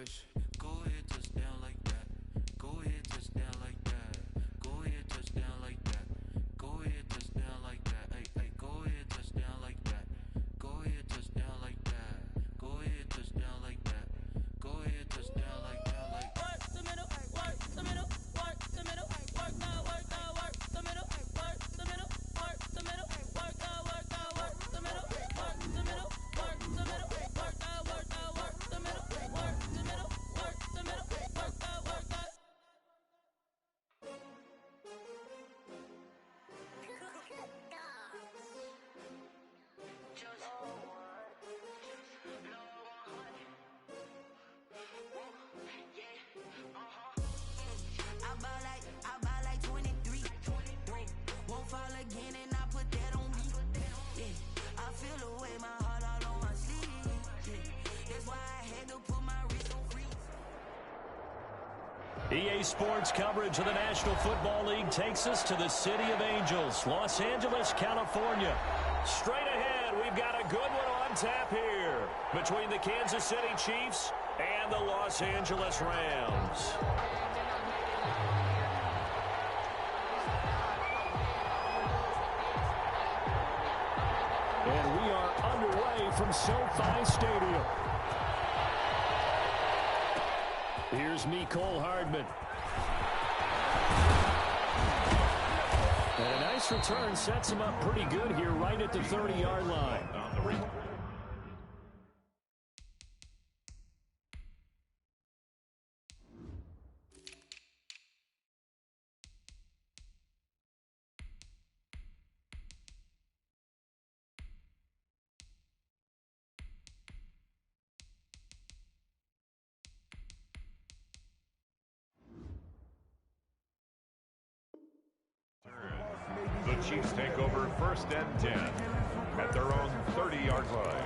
push. Go ahead, touchdown like that. Go ahead, touchdown like that. Go ahead, touchdown like that. Go ahead, touchdown like that. Hey, hey, go ahead, touchdown like that. Go ahead, touchdown like that. Go ahead, touchdown like that. Go ahead, touchdown like that. Like work the middle, work the middle, work the middle, work the middle, work the middle, work the middle, work the middle, work the middle, work the middle, work the middle, work the middle, work the middle, work the middle, work the middle, work the I buy like 23. Won't fall again and I put that on me. Yeah, I feel the way my heart all on my sleeve. Yeah, that's why I had to put my wrist on freeze. EA Sports coverage of the National Football League takes us to the City of Angels, Los Angeles, California. Straight ahead, we've got a good one on tap here between the Kansas City Chiefs and the Los Angeles Rams. And we are underway from SoFi Stadium. Here's Mecole Hardman. And a nice return sets him up pretty good here right at the 30-yard line. The Chiefs take over 1st and 10 at their own 30-yard line.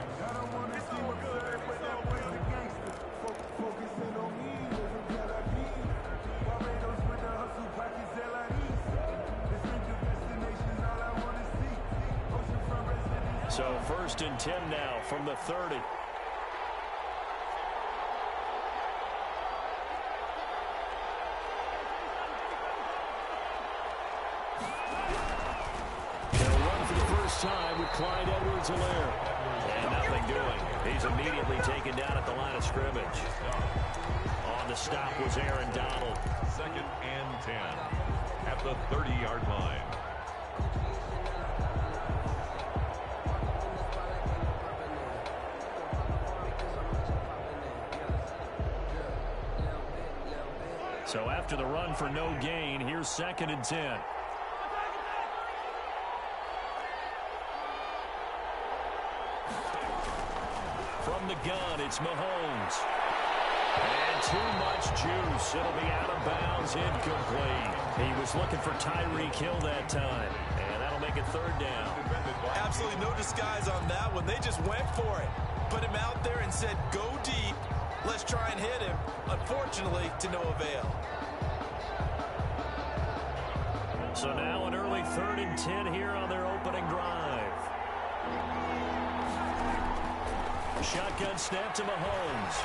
So 1st and 10 now from the 30. Time with Clyde Edwards-Helaire. And nothing doing. He's immediately taken down at the line of scrimmage. On the stop was Aaron Donald. 2nd and 10 at the 30-yard line. So after the run for no gain, here's 2nd and 10. From the gun, it's Mahomes. And too much juice. It'll be out of bounds, incomplete. He was looking for Tyreek Hill that time. And that'll make it 3rd down. Absolutely no disguise on that one. They just went for it. Put him out there and said, go deep. Let's try and hit him. Unfortunately, to no avail. So now an early 3rd and 10 here on their opening drive. Shotgun snap to Mahomes.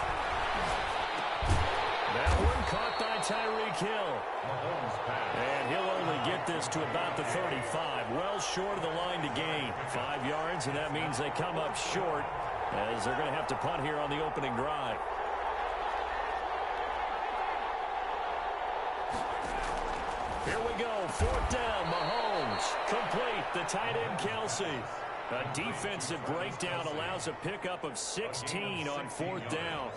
That one caught by Tyreek Hill. And he'll only get this to about the 35. Well short of the line to gain. 5 yards, and that means they come up short as they're going to have to punt here on the opening drive. Here we go. 4th down. Mahomes. Complete. The tight end, Kelsey. A defensive breakdown allows a pickup of 16 on 4th down.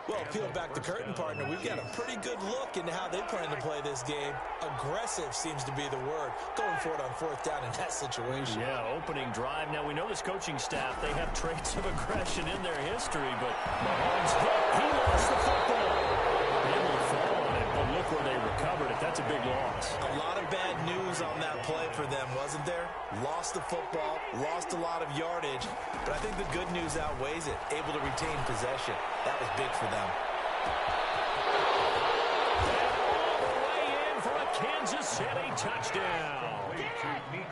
Well, peel back the curtain, partner. We've got a pretty good look into how they plan to play this game. Aggressive seems to be the word. Going for it on 4th down in that situation. Yeah, opening drive. Now, we know this coaching staff, they have traits of aggression in their history, but Mahomes hit. He lost the football. Able to fall on it, but look where they recovered it. That's a big loss. A lot of bad news on that play for them, wasn't there? Lost the football, lost a lot of yardage, but I think the good news outweighs it. Able to retain possession. That was big for them. All the way in for a Kansas City touchdown.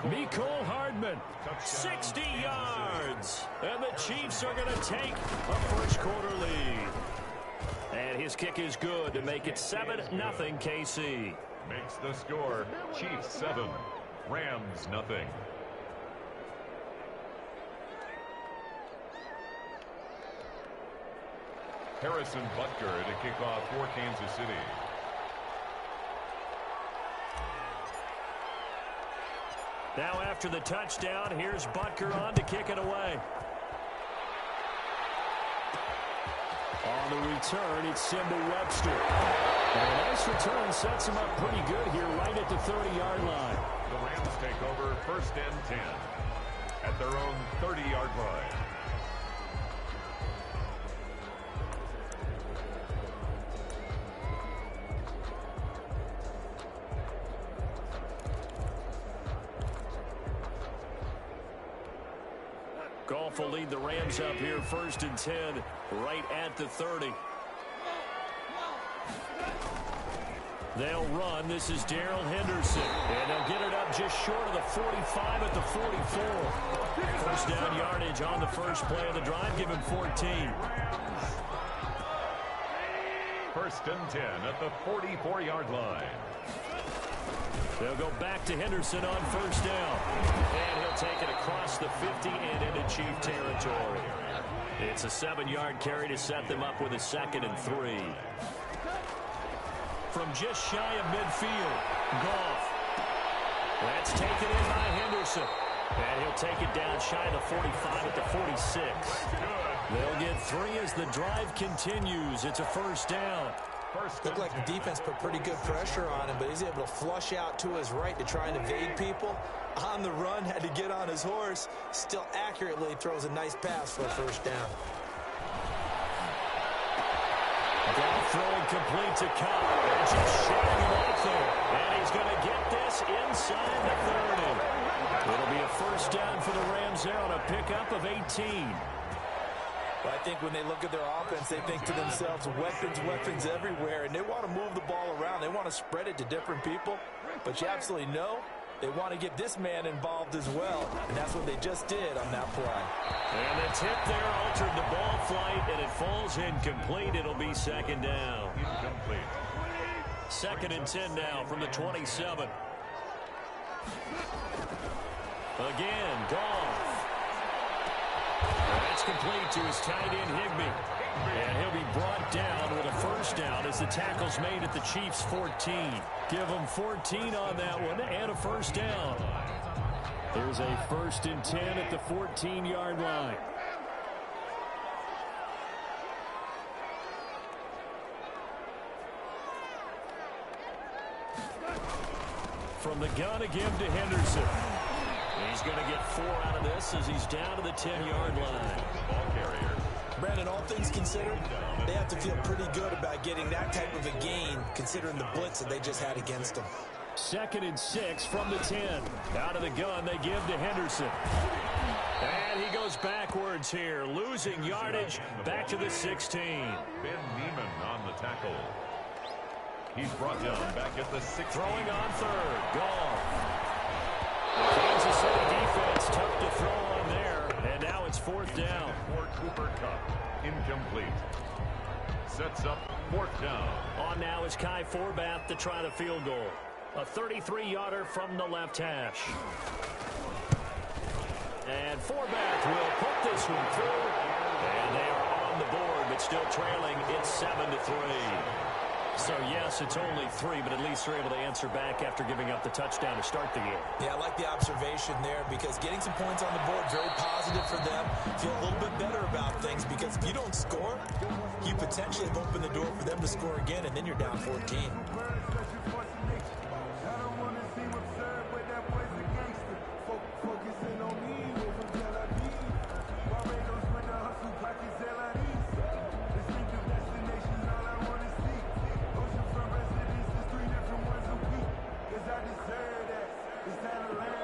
Mecole Hardman, 60 yards. And the Chiefs are going to take a first quarter lead. And his kick is good to make it 7-0 KC. Makes the score Chiefs 7, Rams nothing. Harrison Butker to kick off for Kansas City. Now after the touchdown, here's Butker on to kick it away. On the return, it's Simba Webster. And a nice return sets him up pretty good here right at the 30-yard line. The Rams take over 1st and 10 at their own 30-yard line. Goff will lead the Rams up here 1st and 10 right at the 30. They'll run. This is Darrell Henderson. And they'll get it up just short of the 45 at the 44. First down yardage on the first play of the drive. Give him 14. 1st and 10 at the 44-yard line. They'll go back to Henderson on 1st down. And he'll take it across the 50 and into Chief territory. It's a 7-yard carry to set them up with a 2nd and 3. From just shy of midfield, Goff. That's taken in by Henderson. And he'll take it down shy of the 45 at the 46. They'll get 3 as the drive continues. It's a 1st down. Looked like the defense put pretty good pressure on him, but he's able to flush out to his right to try and evade people. On the run, had to get on his horse. Still accurately throws a nice pass for a 1st down. Goff throwing complete to Cobb. And just shutting him off there. And he's going to get this inside the 30. It'll be a 1st down for the Rams there on a pickup of 18. But I think when they look at their offense, they think to themselves, weapons everywhere, and they want to move the ball around. They want to spread it to different people. But you absolutely know they want to get this man involved as well, and that's what they just did on that play. And the tip there altered the ball flight, and it falls incomplete. It'll be 2nd down. Incomplete. 2nd and 10 now from the 27. Again, Goff. That's complete to his tight end, Higbee. And he'll be brought down with a 1st down as the tackle's made at the Chiefs' 14. Give them 14 on that one and a 1st down. There's a 1st and 10 at the 14-yard line. From the gun again to Henderson. He's going to get 4 out of this as he's down to the 10-yard line. Ball carrier. Brandon, all things considered, they have to feel pretty good about getting that type of a gain, considering the blitz that they just had against them. 2nd and 6 from the 10. Out of the gun, they give to Henderson. And he goes backwards here, losing yardage back to the 16. Ben Neiman on the tackle. He's brought down back at the 16. Throwing on 3rd. Goff. Kansas City defense tough to throw on there. And now it's 4th down. For Cooper Kupp. Incomplete. Sets up 4th down. On now is Kai Forbath to try the field goal. A 33-yarder from the left hash. And Forbath will put this one through. And they are on the board, but still trailing. It's 7-3. So, yes, it's only 3, but at least they're able to answer back after giving up the touchdown to start the game. Yeah, I like the observation there because getting some points on the board, very positive for them. Feel a little bit better about things because if you don't score, you potentially have opened the door for them to score again, and then you're down 14.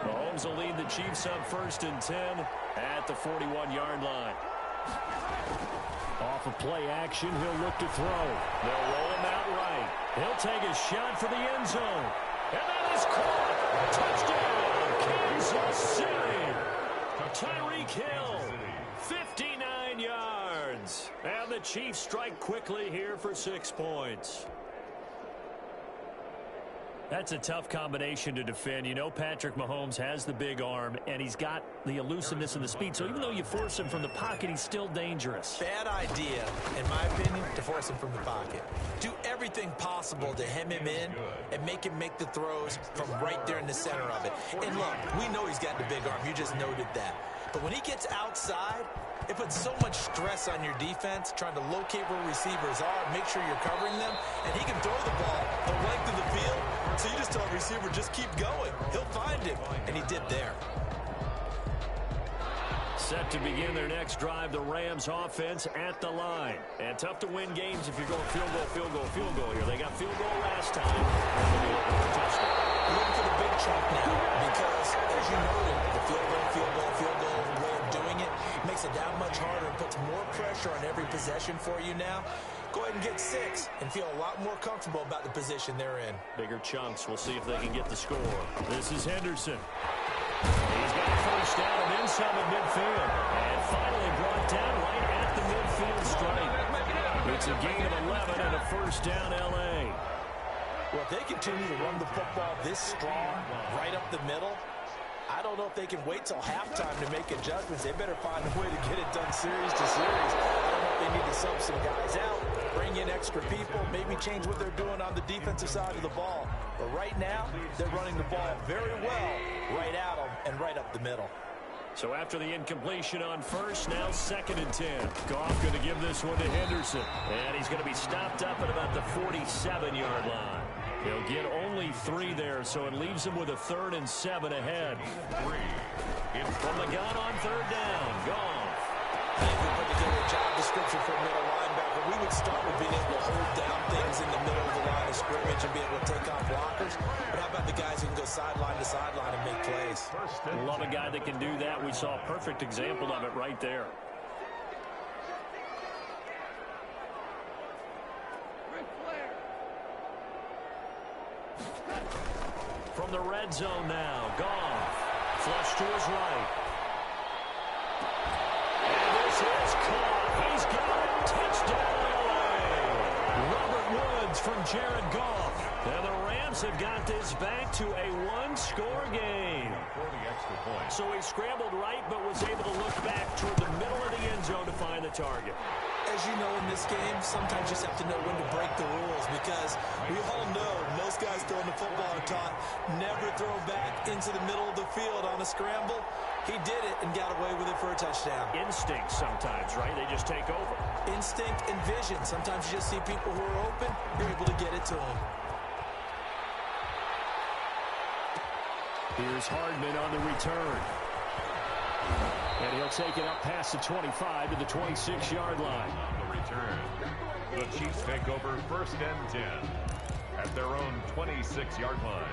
Mahomes will lead the Chiefs up 1st and 10 at the 41-yard line. Off of play action, he'll look to throw. They'll roll him out right. He'll take a shot for the end zone. And that is caught. Touchdown, Kansas City. Tyreek Hill, 59 yards. And the Chiefs strike quickly here for 6 points. That's a tough combination to defend. You know Patrick Mahomes has the big arm, and he's got the elusiveness and the speed. So even though you force him from the pocket, he's still dangerous. Bad idea, in my opinion, to force him from the pocket. Do everything possible to hem him in and make him make the throws from right there in the center of it. And look, we know he's got the big arm. You just noted that. But when he gets outside, it puts so much stress on your defense, trying to locate where receivers are, make sure you're covering them, and he can throw the ball the length of the field, so you just tell a receiver, just keep going. He'll find him, and he did there. Set to begin their next drive, the Rams offense at the line. And tough to win games if you're going field goal, field goal, field goal here. They got field goal last time. Touchdown. Looking for the big chunk now because, as you noted, the field goal way of doing it makes it that much harder and puts more pressure on every possession for you now. Go ahead and get 6 and feel a lot more comfortable about the position they're in. Bigger chunks. We'll see if they can get the score. This is Henderson. He's got a first down and then some at midfield. And finally brought down right at the midfield stripe. It's a gain of 11 and a first down L.A. Well, if they continue to run the football this strong, right up the middle, I don't know if they can wait till halftime to make adjustments. They better find a way to get it done series to series. I don't know if they need to sub some guys out, bring in extra people, maybe change what they're doing on the defensive side of the ball. But right now, they're running the ball very well right at them and right up the middle. So after the incompletion on first, now 2nd and 10. Goff going to give this one to Henderson. And he's going to be stopped up at about the 47-yard line. He'll get only 3 there, so it leaves him with a 3rd and 7 ahead. From the gun on 3rd down, Goff. I think we put together a job description for a middle linebacker. We would start with being able to hold down things in the middle of the line of scrimmage and be able to take on blockers. But how about the guys who can go sideline to sideline and make plays? Love a guy that can do that. We saw a perfect example of it right there. From the red zone now, Goff. Flush to his right. And this is caught. He's got it. Touchdown, LA. Robert Woods from Jared Goff. And the Rams have got this back to a 1-score game. So he scrambled right, but was able to look back toward the middle of the end zone to find the target. As you know, in this game, sometimes you just have to know when to break the rules because we all know most guys throwing the football are taught never throw back into the middle of the field on a scramble. He did it and got away with it for a touchdown. Instinct sometimes, right? They just take over. Instinct and vision. Sometimes you just see people who are open, you're able to get it to them. Here's Hardman on the return. And he'll take it up past the 25 to the 26-yard line. On the return, the Chiefs take over 1st and 10 at their own 26-yard line.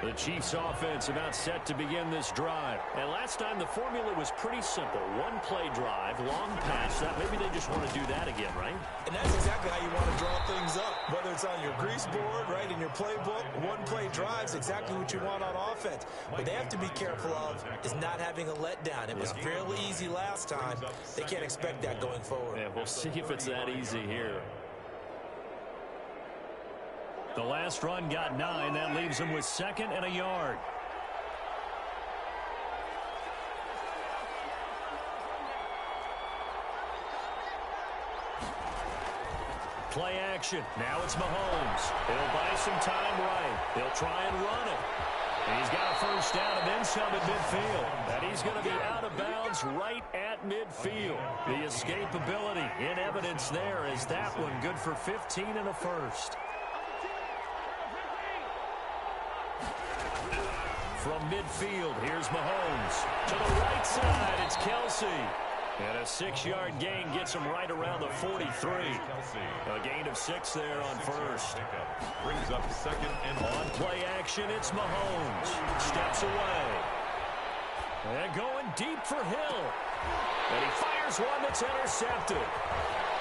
The Chiefs offense about set to begin this drive. And last time the formula was pretty simple. 1-play drive, long pass. That maybe they just want to do that again, right? And that's exactly how you want to draw things up. Whether it's on your grease board, right, in your playbook, 1-play drive's exactly what you want on offense. What they have to be careful of is not having a letdown. It was fairly easy last time. They can't expect that going forward. Yeah, we'll see if it's that easy here. The last run got 9. That leaves him with 2nd and a yard. Play action. Now it's Mahomes. He'll buy some time right. He'll try and run it. And he's got a first down and then some at midfield. And he's going to be out of bounds right at midfield. The escapability in evidence there is that one good for 15 and a first. From midfield, here's Mahomes. To the right side, it's Kelsey. And a 6-yard gain gets him right around the 43. A gain of 6 there on first. Brings up 2nd and on play action, it's Mahomes. Steps away. And going deep for Hill. And he fires one that's intercepted.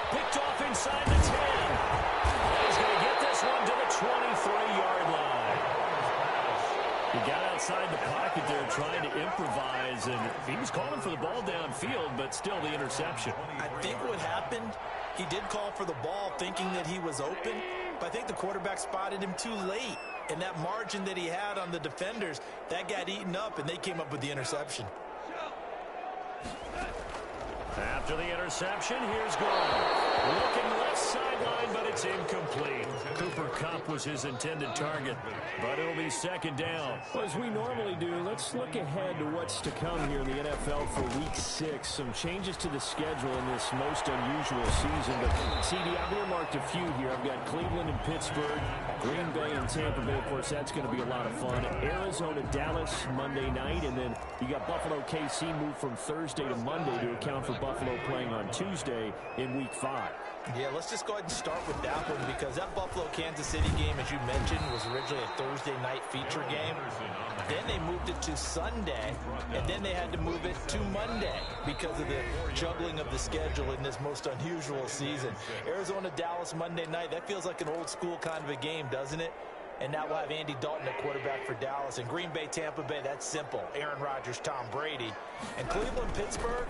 Picked off inside the 10. And he's going to get this one to the 23-yard line. He got out outside the pocket there trying to improvise, and he was calling for the ball downfield, but still the interception. I think what happened, he did call for the ball thinking that he was open, but I think the quarterback spotted him too late. And that margin that he had on the defenders, that got eaten up, and they came up with the interception. After the interception, here's Goff. Looking left sideline, but it's incomplete. Cooper Kupp was his intended target, but it'll be second down. Well, as we normally do, let's look ahead to what's to come here in the NFL for Week 6. Some changes to the schedule in this most unusual season. But, CD, I've earmarked a few here. I've got Cleveland and Pittsburgh, Green Bay and Tampa Bay. Of course, that's going to be a lot of fun. Arizona, Dallas, Monday night. And then you got Buffalo, KC moved from Thursday to Monday to account for Buffalo playing on Tuesday in Week 5. Yeah, let's just go ahead and start with that one because that Buffalo-Kansas City game, as you mentioned, was originally a Thursday night feature game. Then they moved it to Sunday, and then they had to move it to Monday because of the juggling of the schedule in this most unusual season. Arizona-Dallas Monday night, that feels like an old-school kind of a game, doesn't it? And now we'll have Andy Dalton at quarterback for Dallas. And Green Bay, Tampa Bay, that's simple. Aaron Rodgers, Tom Brady. And Cleveland, Pittsburgh,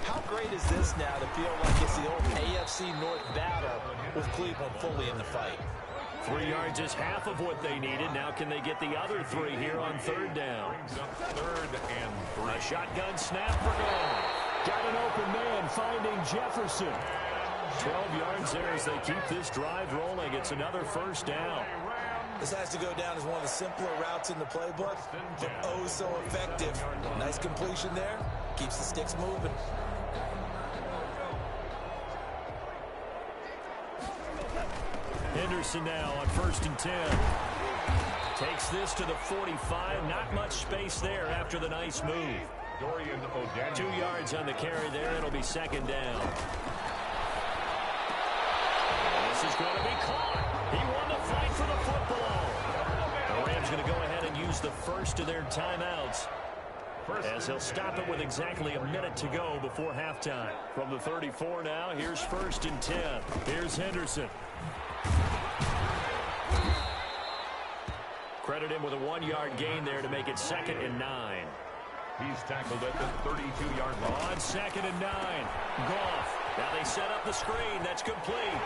how great is this now to feel like it's the old AFC North battle with Cleveland fully in the fight? 3 yards is half of what they needed. Now can they get the other 3 here on third down? Third and 3. A shotgun snap for Goff. Got an open man finding Jefferson. 12 yards there as they keep this drive rolling. It's another first down. This has to go down as one of the simpler routes in the playbook, but oh so effective. Nice completion there. Keeps the sticks moving. Henderson now on 1st and 10. Takes this to the 45. Not much space there after the nice move. 2 yards on the carry there. It'll be second down. This is going to be caught. He won the fight for the football. The Rams going to go ahead and use the first of their timeouts as they'll stop it with exactly a minute to go before halftime. From the 34 now, here's 1st and 10. Here's Henderson. Credit him with a 1-yard gain there to make it 2nd and 9. He's tackled at the 32-yard line. On 2nd and 9. Goff. Now they set up the screen. That's complete.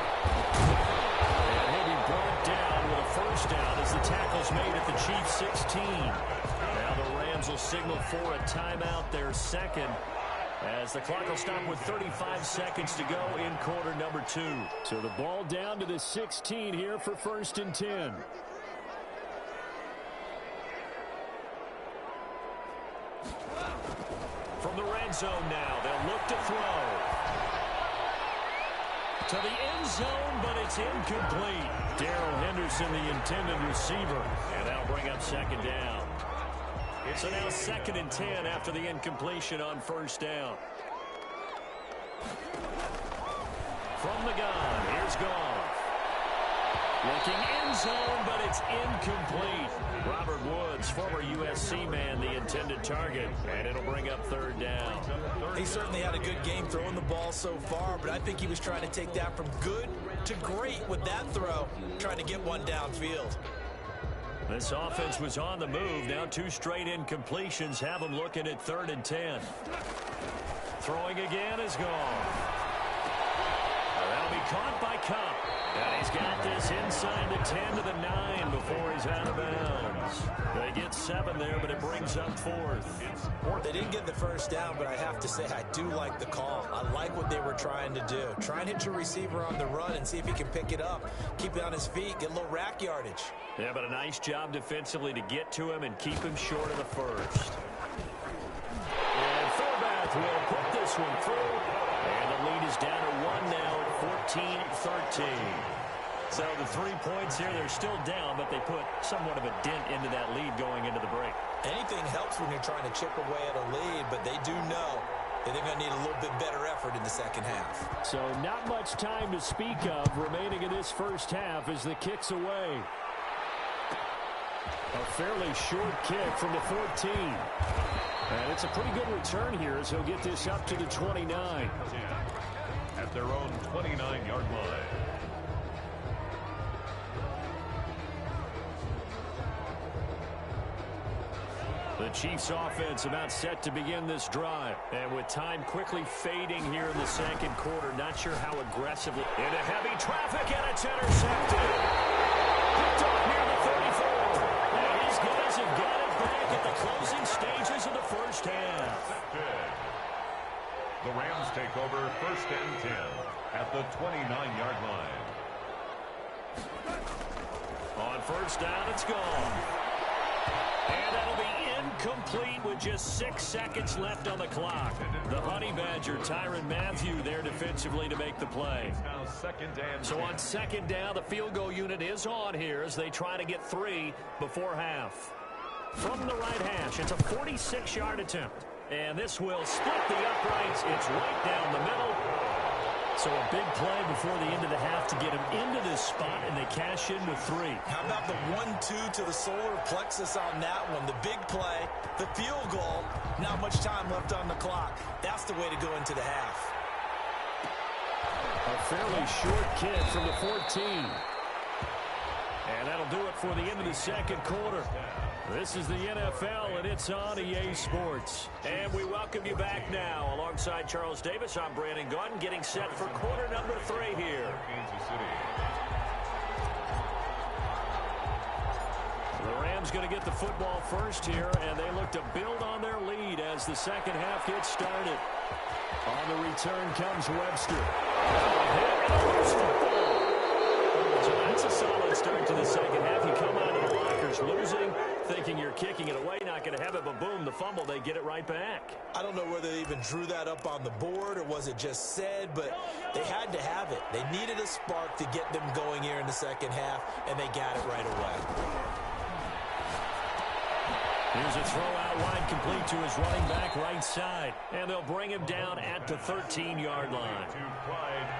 And he'll be brought down with a first down as the tackle's made at the Chiefs' 16. Now the Rams will signal for a timeout, their second, as the clock will stop with 35 seconds to go in quarter number 2. So the ball down to the 16 here for 1st and 10. From the red zone now, they'll look to throw. To the end zone, but it's incomplete. Darrell Henderson, the intended receiver. And that'll bring up second down. So now 2nd and 10 after the incompletion on first down. From the gun, here's Goff. Looking end zone, but it's incomplete. Robert Woods, former USC man, the intended target, and it'll bring up third down. He certainly had a good game throwing the ball so far, but I think he was trying to take that from good to great with that throw, trying to get one downfield. This offense was on the move. Now 2 straight incompletions have them looking at 3rd and 10. Throwing again is Goff. That'll be caught by Kupp. And he's got this inside the 10 to the 9 before he's out of bounds. They get 7 there, but it brings up 4th. They didn't get the first down, but I have to say I do like the call. I like what they were trying to do. Try and hit your receiver on the run and see if he can pick it up. Keep it on his feet, get a little rack yardage. Yeah, but a nice job defensively to get to him and keep him short of the first. And Thorbath will put this one through. And the lead is down to 1 now at 14-13. So the 3 points here, they're still down, but they put somewhat of a dent into that lead going into the break. Anything helps when you're trying to chip away at a lead, but they do know that they're going to need a little bit better effort in the second half. So not much time to speak of remaining in this first half as the kick's away. A fairly short kick from the 14. And it's a pretty good return here as he'll get this up to the 29. At their own 29-yard line. The Chiefs offense about set to begin this drive. And with time quickly fading here in the second quarter, not sure how aggressively. Into heavy traffic, and it's intercepted. Picked off near the 34. And these guys have got it back at the closing stages of the first half. The Rams take over first and 10 at the 29-yard line. On first down, it's gone. And that'll be incomplete with just 6 seconds left on the clock. The Honey Badger, Tyrann Mathieu, there defensively to make the play. Now second and So on second down, the field goal unit is on here as they try to get 3 before half. From the right hash, it's a 46-yard attempt. And this will split the uprights. It's right down the middle. So a big play before the end of the half to get him into this spot, and they cash in with 3. How about the 1-2 to the solar plexus on that one? The big play, the field goal, not much time left on the clock. That's the way to go into the half. A fairly short kick from the 14. And that'll do it for the end of the second quarter. This is the NFL, and it's on EA Sports. And we welcome you back now. Alongside Charles Davis, I'm Brandon Gaudin, getting set for quarter number 3 here. Kansas City. The Rams going to get the football first here, and they look to build on their lead as the second half gets started. On the return comes Webster. So that's a solid start to the second half. You come out of the lockers losing, thinking you're kicking it away, not going to have it, but boom, the fumble, they get it right back. I don't know whether they even drew that up on the board or was it just said, but they had to have it. They needed a spark to get them going here in the second half, and they got it right away. Here's a throw out wide, complete to his running back right side. And they'll bring him down at the 13-yard line.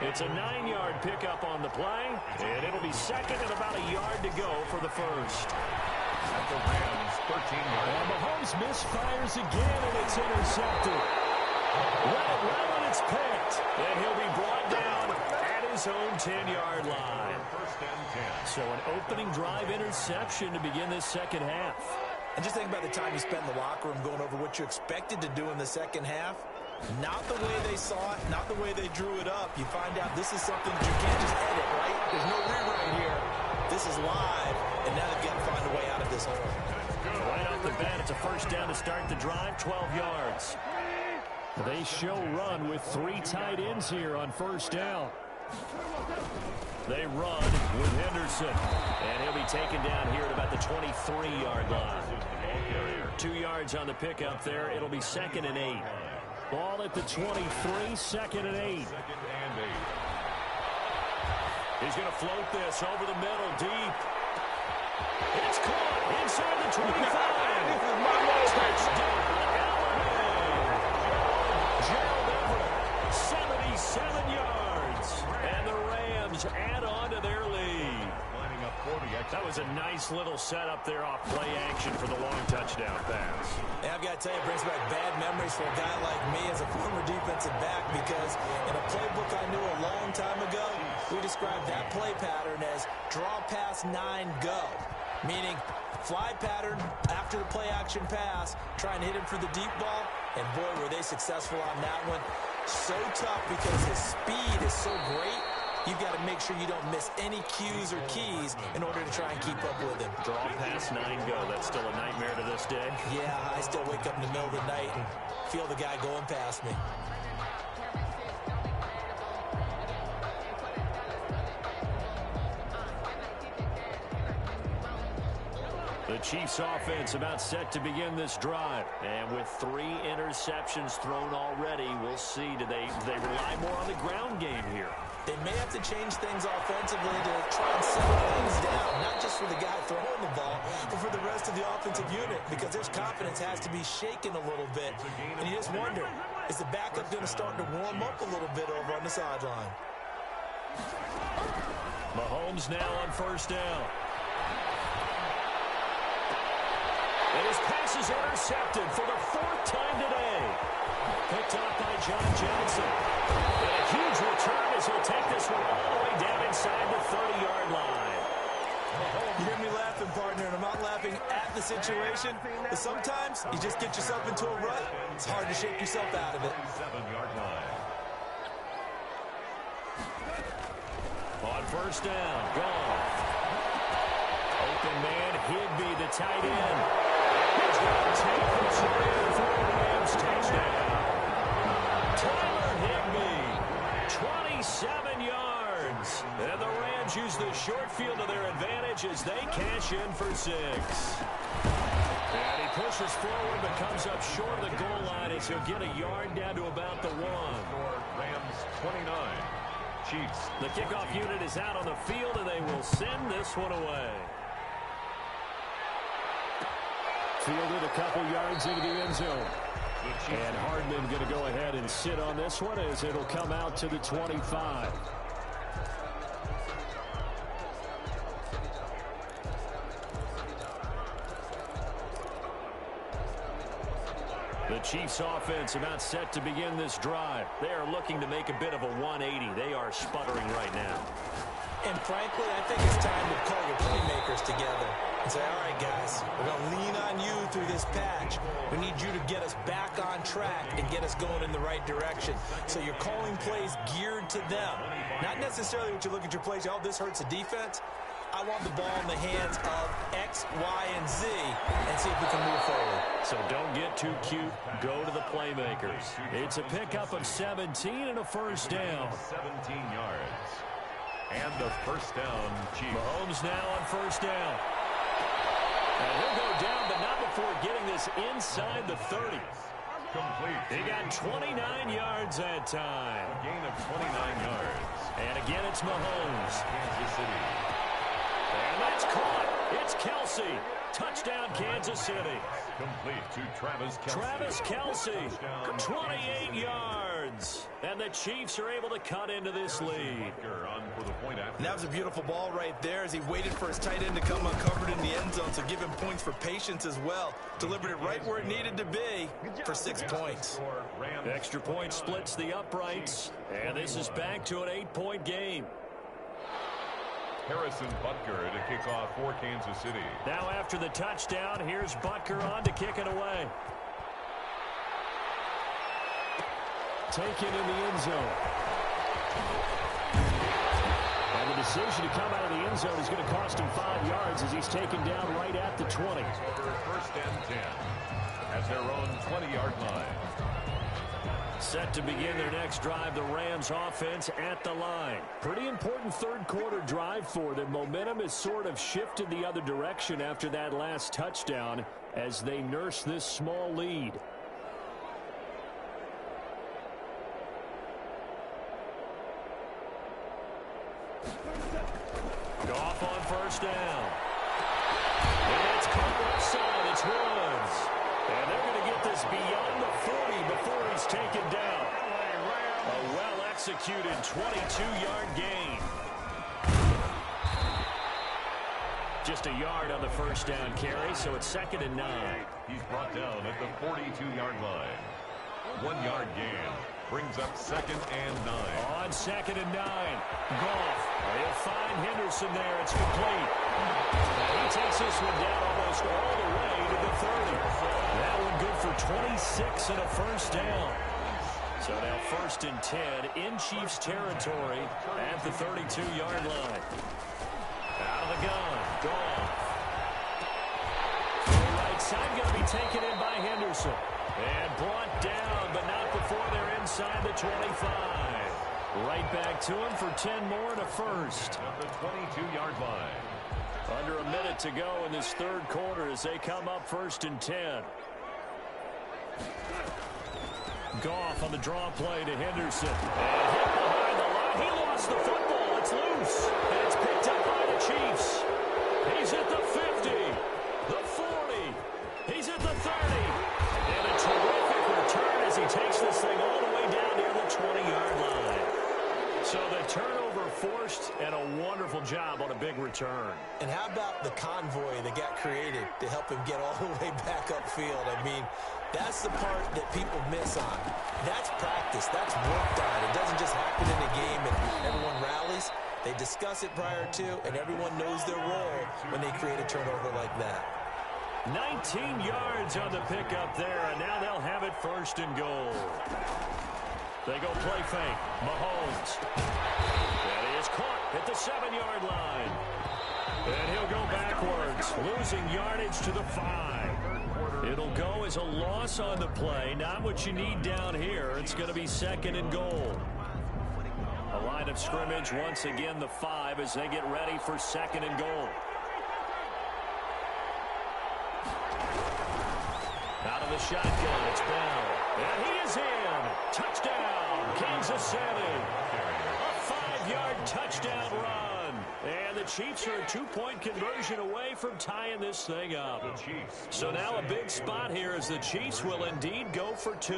It's a 9-yard pickup on the play, and it'll be second and about a yard to go for the first. At the Rams, 13-yard line. And Mahomes misfires again, and it's intercepted. Well, and it's picked. And he'll be brought down at his own 10-yard line. First and 10. So an opening drive interception to begin this second half. And just think about the time you spent in the locker room going over what you expected to do in the second half. Not the way they saw it, not the way they drew it up. You find out this is something that you can't just edit, right? There's no rewrite here. This is live, and now they've got to find a way out of this hole. Right off the bat, it's a first down to start the drive, 12 yards. They show run with 3 tight ends here on first down. They run with Henderson, and he'll be taken down here at about the 23-yard line. 2 yards on the pickup there. It'll be second and 8. Ball at the 23, second and 8. He's going to float this over the middle, deep. It's caught inside the 25. Touchdown, Alabama. Gerald Everett, 77 yards. And the Rams add on to their lead. Lining up 40. That was a nice little setup there off play action for the long touchdown pass. And I've got to tell you, it brings back bad memories for a guy like me as a former defensive back, because in a playbook I knew a long time ago, we described that play pattern as draw pass 9 go, meaning fly pattern after the play action pass, trying to hit him for the deep ball, and boy, were they successful on that one. So tough because his speed is so great. You've got to make sure you don't miss any cues or keys in order to try and keep up with him. Draw pass 9 go. That's still a nightmare to this day. Yeah, I still wake up in the middle of the night and feel the guy going past me. The Chiefs offense about set to begin this drive. And with 3 interceptions thrown already, we'll see. Do they rely more on the ground game here? They may have to change things offensively to try and settle things down, not just for the guy throwing the ball, but for the rest of the offensive unit, because their confidence has to be shaken a little bit. And you just wonder, is the backup going to start to warm up a little bit over on the sideline? Mahomes now on first down. And his pass is intercepted for the 4th time today. Picked off by John Johnson. And a huge return as he'll take this one all the way down inside the 30-yard line. You hear me laughing, partner, and I'm not laughing at the situation, but sometimes you just get yourself into a rut. It's hard to shake yourself out of it. 7-yard line. On first down, Goff. Open man, Higbee, the tight end. He's got a take from Sawyer for the Rams touchdown. Tyler Higbee, 27 yards. And the Rams use the short field to their advantage as they cash in for 6. And he pushes forward but comes up short of the goal line as he'll get a yard down to about the 1. Rams 29. Chiefs. The kickoff unit is out on the field, and they will send this one away. Fielded a couple yards into the end zone. And Hardman going to go ahead and sit on this one as it'll come out to the 25. The Chiefs offense about set to begin this drive. They are looking to make a bit of a 180. They are sputtering right now. And frankly, I think it's time to call your playmakers together and say, all right, guys, we're going to lean on you through this patch. We need you to get us back on track and get us going in the right direction. So you're calling plays geared to them. Not necessarily what you look at your plays, oh, this hurts the defense. I want the ball in the hands of X, Y, and Z and see if we can move forward. So don't get too cute. Go to the playmakers. It's a pickup of 17 and a first down. 17 yards. And the first down, Chiefs. Mahomes now on first down. And he'll go down, but not before getting this inside the 30. Complete. He got 29 yards that time. Gain of 29 yards. And again, it's Mahomes. Kansas City. And that's caught. It's Kelsey. Touchdown, Kansas City. Complete to Travis Kelce. Travis Kelce, 28 yards. And the Chiefs are able to cut into this lead. On for the point after. And that was a beautiful ball right there as he waited for his tight end to come uncovered in the end zone, so give him points for patience as well. Delivered it right where it needed to be for 6 points. Extra point splits the uprights, and this is back to an 8-point game. Harrison Butker to kick off for Kansas City. Now after the touchdown, here's Butker on to kick it away. Taken in the end zone. And the decision to come out of the end zone is going to cost him 5 yards as he's taken down right at the 20. First and 10 at their own 20-yard line. Set to begin their next drive, the Rams offense at the line. Pretty important third quarter drive for them. Momentum has sort of shifted the other direction after that last touchdown as they nurse this small lead. Goff on first down. And it's caught left side. It's Woods. And they're going to get this beyond the 40 before he's taken down. A well-executed 22-yard gain. Just a yard on the first down carry, so it's 2nd and 9. He's brought down at the 42-yard line. 1-yard gain. Brings up 2nd and 9. On 2nd and 9. Goff. He'll find Henderson there. It's complete. And he takes this one down almost all the way to the 30. That one good for 26 and a first down. So now 1st and 10 in Chiefs territory at the 32-yard line. Out of the gun. Goff. The right side going to be taken in by Henderson. And brought down, but not before they're inside the 25. Right back to him for 10 more and a first. At the 22-yard line. Under a minute to go in this third quarter as they come up 1st and 10. Goff on the draw play to Henderson. And hit behind the line. He lost the football. It's loose. And it's picked up by the Chiefs. He's at the 50. The 40. He's at the 30. And a terrific return as he takes this thing all the way down near the 20-yard line. So the turnover forced and a wonderful job on a big return. And how about the convoy that got created to help him get all the way back upfield? I mean, that's the part that people miss on. That's practice. That's worked on. It doesn't just happen in a game and everyone rallies. They discuss it prior to, and everyone knows their role when they create a turnover like that. 19 yards on the pickup there, and now they'll have it first and goal. They go play fake. Mahomes. That is caught at the 7-yard line. And he'll go backwards, losing yardage to the 5. It'll go as a loss on the play. Not what you need down here. It's going to be second and goal. A line of scrimmage, once again, the 5 as they get ready for second and goal. Out of the shotgun, it's Bell. And he is in. Touchdown, Kansas City. A 5-yard touchdown run. And the Chiefs are a 2-point conversion away from tying this thing up. So now a big spot here as the Chiefs will indeed go for 2.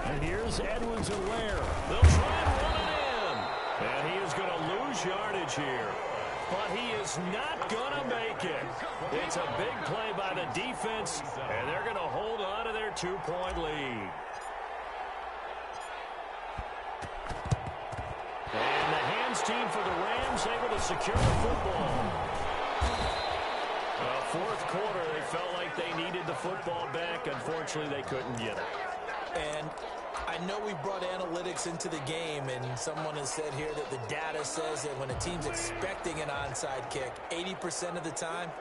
And here's Edwards-Helaire. They'll try and run it in. And he is going to lose yardage here. But he is not going to make it. It's a big play by the defense, and they're going to hold on to their 2-point lead. And the hands team for the Rams able to secure the football. Fourth quarter, they felt like they needed the football back. Unfortunately, they couldn't get it. And I know we brought analytics into the game, and someone has said here that the data says that when a team's expecting an onside kick, 80% of the time,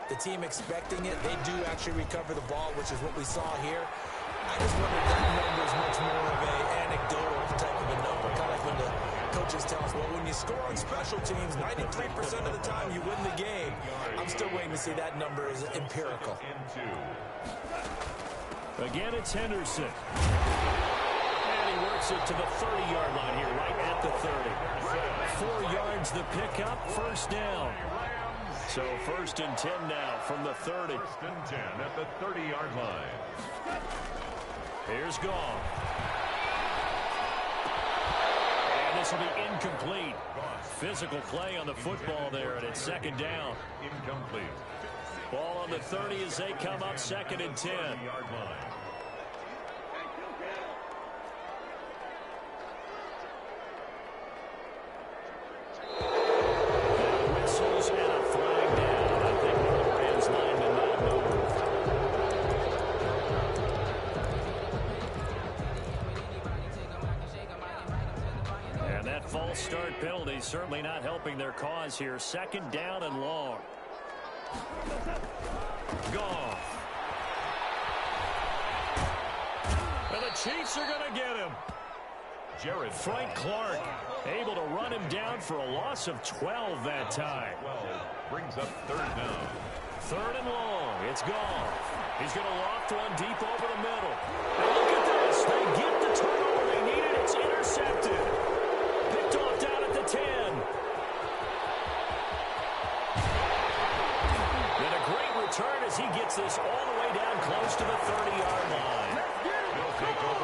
the team expecting it, they do actually recover the ball, which is what we saw here. I just wonder if that number is much more of an anecdotal type of a number, kind of like when the coaches tell us, well, when you score on special teams, 93% of the time you win the game. I'm still waiting to see that number is empirical. Again, it's Henderson. And he works it to the 30-yard line here, right at the 30. 4 yards the pickup, first down. So first and 10 now from the 30. First and 10 at the 30-yard line. Here's Goff. And this will be incomplete. Physical play on the football there, and it's second down. Incomplete. Ball on the 30 as they come up second and 10. 30-yard line. Whistles and a flag down. I think one of the Rams linemen might move. And that false start penalty certainly not helping their cause here. Second down and long. Goff. And the Chiefs are going to get him. Jared Frank Clark able to run him down for a loss of 12 that time. 12 brings up third down. Third and long. It's Goff. He's going to loft one deep over the middle. And look at this. They get the turnover they needed. It's intercepted. Picked off down at the 10. And a great return as he gets this all the way down close to the 30-yard line.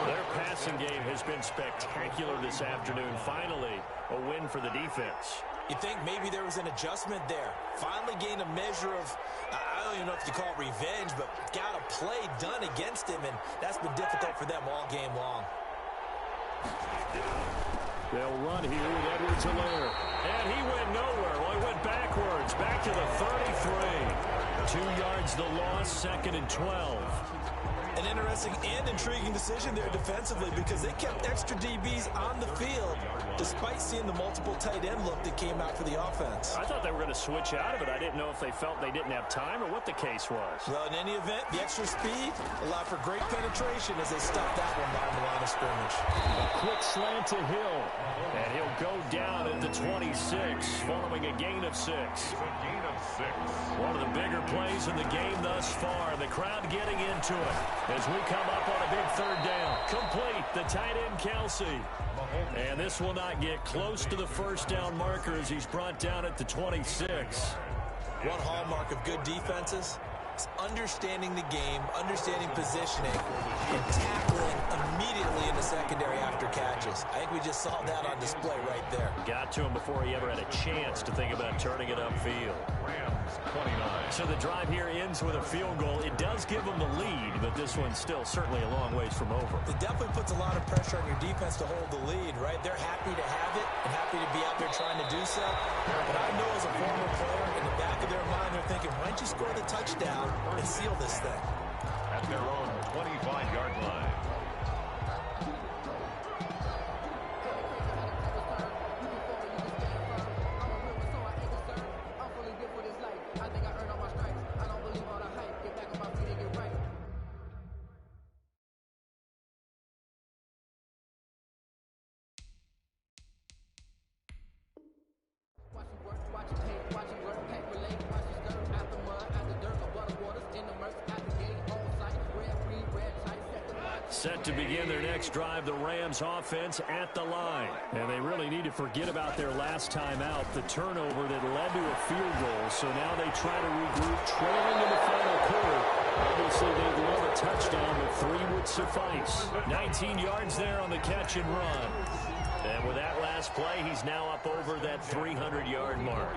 Their passing game has been spectacular this afternoon. Finally, a win for the defense. You think maybe there was an adjustment there. Finally gained a measure of, I don't even know if you call it revenge, but got a play done against him, and that's been difficult for them all game long. They'll run here with Edwards-Helaire. And he went nowhere. Well, he went backwards, back to the 33. 2 yards the loss, second and 12. An interesting and intriguing decision there defensively because they kept extra DBs on the field despite seeing the multiple tight end look that came out for the offense. I thought they were going to switch out of it. I didn't know if they felt they didn't have time or what the case was. Well, in any event, the extra speed allowed for great penetration as they stopped that one behind the line of scrimmage. A quick slant to Hill, and he'll go down at the 26 following a gain of 6. One of the bigger plays in the game thus far. The crowd getting into it as we come up on a big third down. Complete, the tight end Kelsey. And this will not get close to the first down marker as he's brought down at the 26. One hallmark of good defenses, It's understanding the game, understanding positioning, and tackling immediately in the secondary after catches. I think we just saw that on display right there. Got to him before he ever had a chance to think about turning it upfield. Rams 29. So the drive here ends with a field goal. It does give them the lead, but this one's still certainly a long ways from over. It definitely puts a lot of pressure on your defense to hold the lead, right? They're happy to have it and happy to be out there trying to do so. But I know as a former player, in the back of their mind, they're thinking, why don't you score the touchdown and seal this thing? At their own 25-yard line. Set to begin their next drive, the Rams offense at the line. And they really need to forget about their last time out, the turnover that led to a field goal. So now they try to regroup, trailing in the final quarter. Obviously, they'd love a touchdown, but 3 would suffice. 19 yards there on the catch and run. And with that last play, he's now up over that 300-yard mark.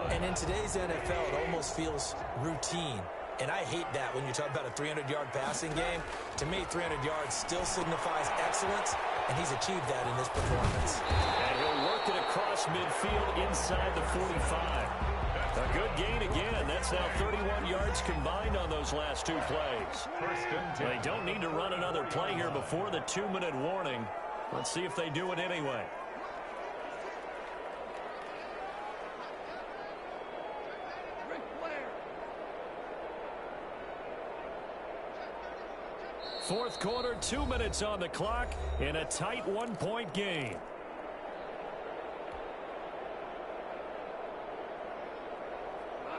And in today's NFL, it almost feels routine. And I hate that when you talk about a 300-yard passing game. To me, 300 yards still signifies excellence, and he's achieved that in this performance. And he'll work it across midfield inside the 45. A good gain again. That's now 31 yards combined on those last 2 plays. They don't need to run another play here before the 2-minute warning. Let's see if they do it anyway. Fourth quarter, 2 minutes on the clock in a tight 1-point game.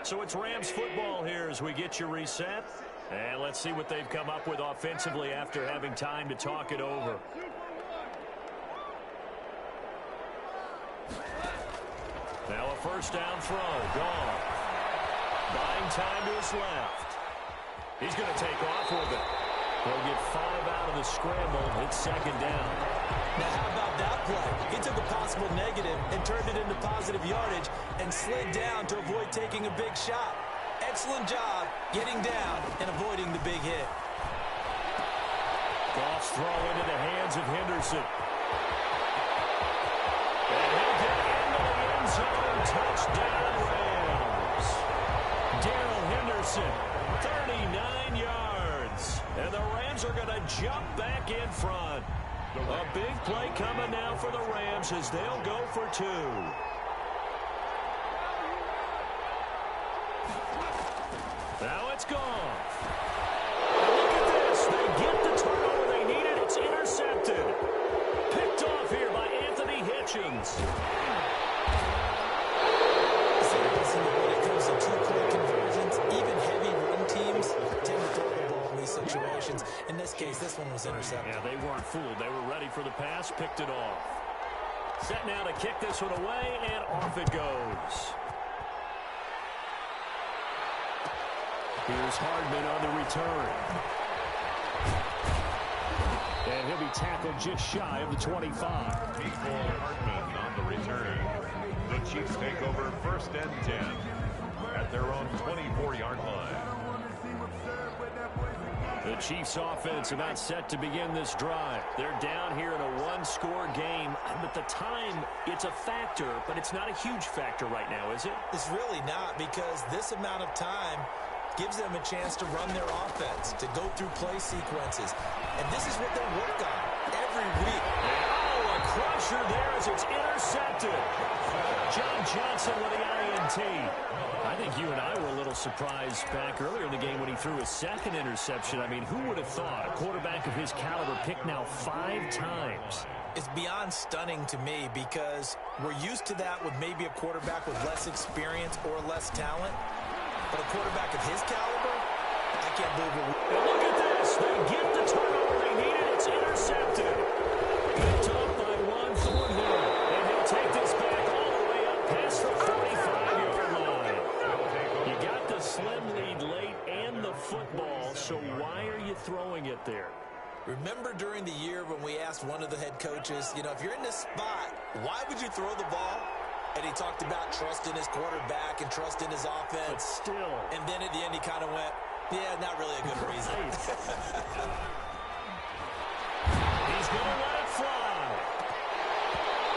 So it's Rams football here as we get you reset. And let's see what they've come up with offensively after having time to talk it over. Now a first down throw. Gone. Buying time to his left. He's going to take off with it. They'll get 5 out of the scramble. It's second down. Now, how about that play? He took a possible negative and turned it into positive yardage and slid down to avoid taking a big shot. Excellent job getting down and avoiding the big hit. Goff's throw into the hands of Henderson. And he'll get into the end zone. Touchdown, Rams. Darrell Henderson, 39 yards. And the Rams are going to jump back in front. A big play coming now for the Rams as they'll go for 2. Now it's gone. And look at this. They get the turnover they needed. It's intercepted. Picked off here by Anthony Hitchens. When it comes to 2-point conversions, even heavy run teams tend to throw the ball in these situations. In this case, this one was intercepted. Yeah, they weren't fooled. They were ready for the pass, picked it off. Set now to kick this one away, and off it goes. Here's Hardman on the return. And he'll be tackled just shy of the 25. Hardman on the return. The Chiefs take over first and 10 at their own 24-yard line. The Chiefs offense about set to begin this drive. They're down here in a 1-score game. At the time, it's a factor, but it's not a huge factor right now, is it? It's really not, because this amount of time gives them a chance to run their offense, to go through play sequences. And this is what they work on every week. Oh, a crusher there as it's intercepted. John Johnson with the INT. I think you and I were a little surprised back earlier in the game when he threw his second interception. I mean, who would have thought a quarterback of his caliber picked now 5 times? It's beyond stunning to me, because we're used to that with maybe a quarterback with less experience or less talent. But a quarterback of his caliber, I can't believe it. And look at this. They get the turnover they needed. It's intercepted. Picked up by Juan Thornhill. And he'll take this back all the way up past the 45-yard line. You got the slim lead late and the throwing it there. Remember during the year when we asked one of the head coaches, you know, if you're in this spot, why would you throw the ball? And he talked about trust in his quarterback and trust in his offense. But still. And then at the end he kind of went, yeah, not really a good reason. He's going to let it fly.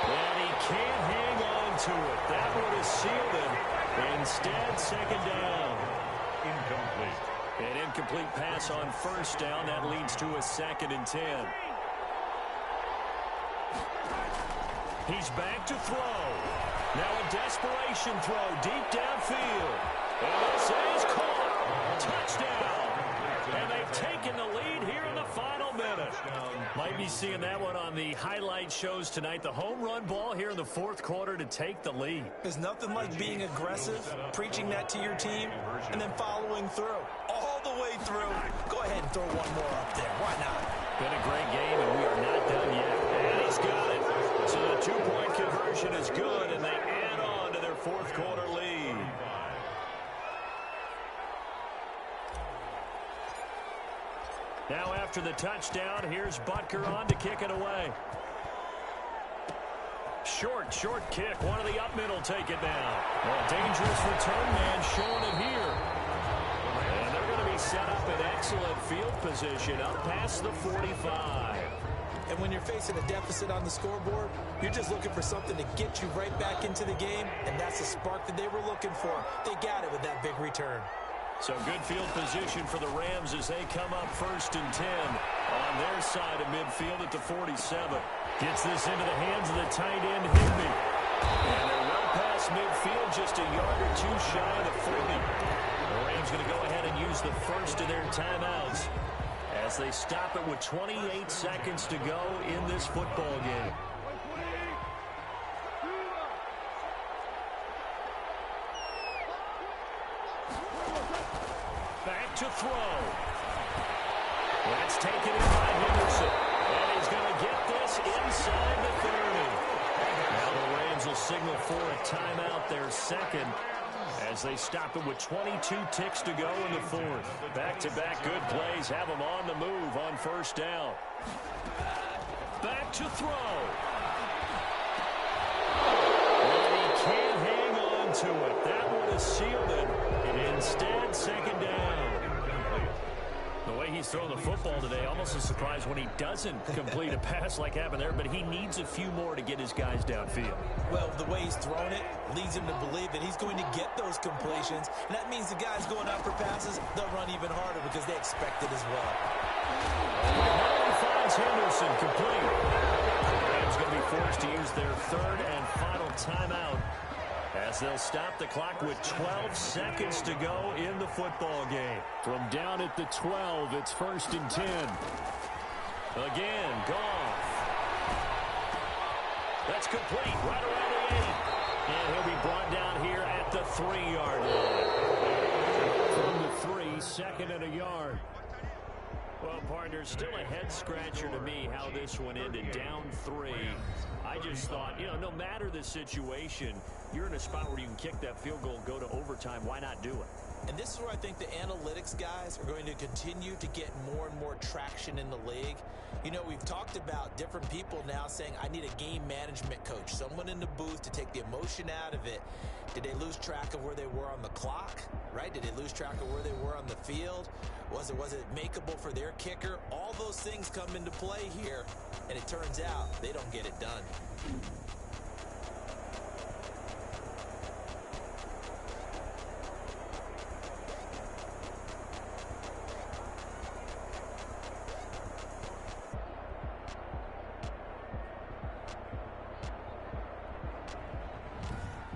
And he can't hang on to it. That would have sealed it. Instead, second down. Incomplete. An incomplete pass on first down. That leads to a 2nd and 10. He's back to throw. Now a desperation throw deep downfield. And this is caught. Touchdown. And they've taken the lead here in the final minute. Might be seeing that one on the highlight shows tonight. The home run ball here in the 4th quarter to take the lead. There's nothing like being aggressive, preaching that to your team, and then following through. All the way through. Go ahead and throw one more up there. Why not? Been a great game, and we are not done yet. And he's got it. So the 2-point conversion is good, and they add on to their 4th quarter lead. Now after the touchdown, here's Butker on to kick it away. Short kick. One of the up middle take it down. Well, dangerous return man showing it here. And they're going to be set up in excellent field position up past the 45. And when you're facing a deficit on the scoreboard, you're just looking for something to get you right back into the game, and that's the spark that they were looking for. They got it with that big return. So good field position for the Rams as they come up 1st and 10 on their side of midfield at the 47. Gets this into the hands of the tight end, Higbee. And they're well past midfield, just a yard or two shy of the 40. The Rams going to go ahead and use the first of their timeouts as they stop it with 28 seconds to go in this football game. Back to throw. That's taken in by Henderson. And he's going to get this inside the 30. Now the Rams will signal for a timeout, their 2nd, as they stop it with 22 ticks to go in the 4th. Back-to-back good plays have them on the move on 1st down. Back to throw. And he can't hang on to it. That would have sealed it. Instead, 2nd down. The way he's throwing the football today, almost a surprise when he doesn't complete a pass like happened there, but he needs a few more to get his guys downfield. Well, the way he's thrown it leads him to believe that he's going to get those completions, and that means the guys going out for passes, they'll run even harder because they expect it as well. He finds Henderson complete. The Rams going to be forced to use their 3rd and final timeout as they'll stop the clock with 12 seconds to go in the football game. From down at the 12, it's 1st and 10. Again, Goff. That's complete right around the 8. And he'll be brought down here at the 3-yard line. From the 3, 2nd and a yard. Well, partner, still a head-scratcher to me how this one ended, down 3. I just thought, you know, no matter the situation, you're in a spot where you can kick that field goal, go to overtime. Why not do it? And this is where I think the analytics guys are going to continue to get more and more traction in the league. You know, we've talked about different people now saying, I need a game management coach, someone in the booth to take the emotion out of it. Did they lose track of where they were on the clock, right? Did they lose track of where they were on the field? Was it makeable for their kicker? All those things come into play here, and it turns out they don't get it done.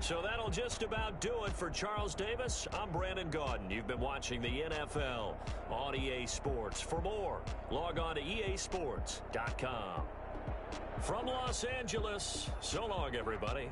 So that'll just about do it for Charles Davis. I'm Brandon Gaudin. You've been watching the NFL on EA Sports. For more, log on to easports.com. From Los Angeles, so long, everybody.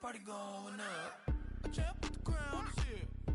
party going up. A champ with the crown is here.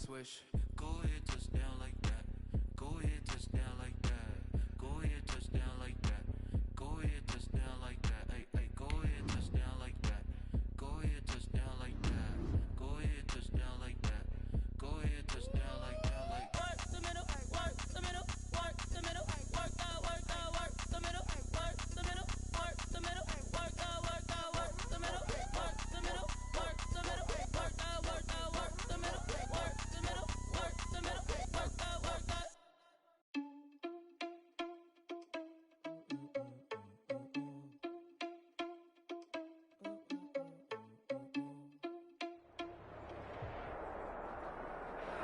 swish. Go ahead, touchdown like that. Go ahead, touchdown like that. Go ahead, touchdown like that. Go ahead, touchdown like that. Hey, hey, go ahead, touchdown like that. Go ahead, touchdown like that. Go ahead, touchdown like that. Go ahead, touchdown like that. Like work the middle, work the middle, work the middle, work the middle, work the middle, work the middle, work the middle, work the middle, work the middle, work the middle, work the middle, work the middle, work the middle, work the middle, work the.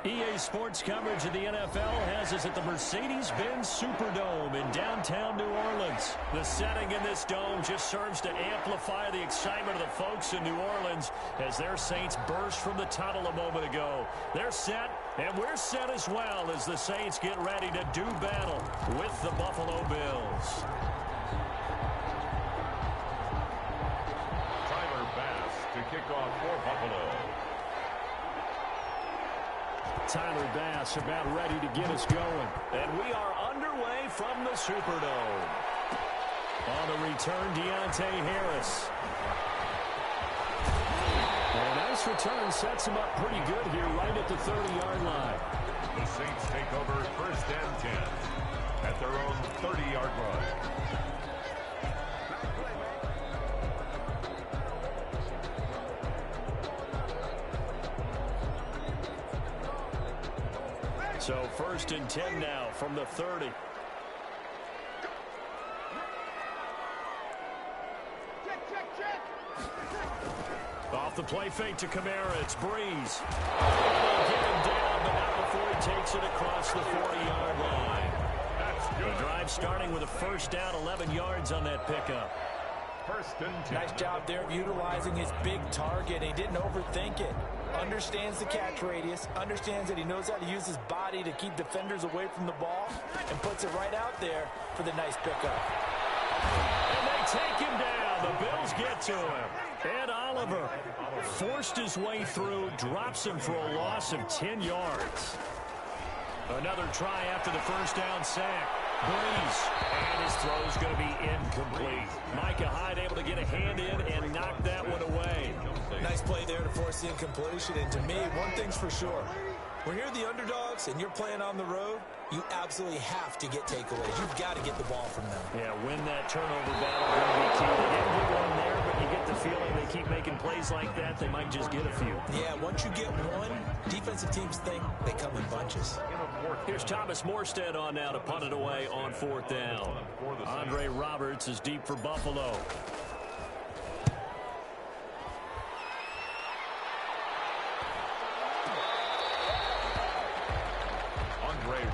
EA Sports coverage of the NFL has us at the Mercedes-Benz Superdome in downtown New Orleans. The setting in this dome just serves to amplify the excitement of the folks in New Orleans as their Saints burst from the tunnel a moment ago. They're set, and we're set as well as the Saints get ready to do battle with the Buffalo Bills. Tyler Bass to kick off for Buffalo. Tyler Bass about ready to get us going. And we are underway from the Superdome. On the return, Deontay Harris. And a nice return sets him up pretty good here right at the 30-yard line. The Saints take over first and 10 at their own 30-yard line. So first and 10 now from the 30. Off the play fake to Kamara. It's Breeze. They'll get him down, but not before he takes it across the 40-yard line. That's good. The drive starting with a first down, 11 yards on that pickup. First and 10. Nice job there of utilizing his big target. He didn't overthink it. Understands the catch radius, understands that he knows how to use his body to keep defenders away from the ball, and puts it right out there for the nice pickup. And they take him down. The Bills get to him. Ed Oliver forced his way through, drops him for a loss of 10 yards. Another try after the first down sack. Breeze, and his throw is going to be incomplete. Micah Hyde able to get a hand in and knock that one away. Nice play there to force the incompletion, and to me, one thing's for sure. When you're the underdogs and you're playing on the road, you absolutely have to get takeaways. You've got to get the ball from them. Yeah, win that turnover battle going to be key. They didn't get one there, but you get the feeling they keep making plays like that, they might just get a few. Yeah, once you get one, defensive teams think they come in bunches. Here's Thomas Morstead on now to punt it away on fourth down. Andre Roberts is deep for Buffalo.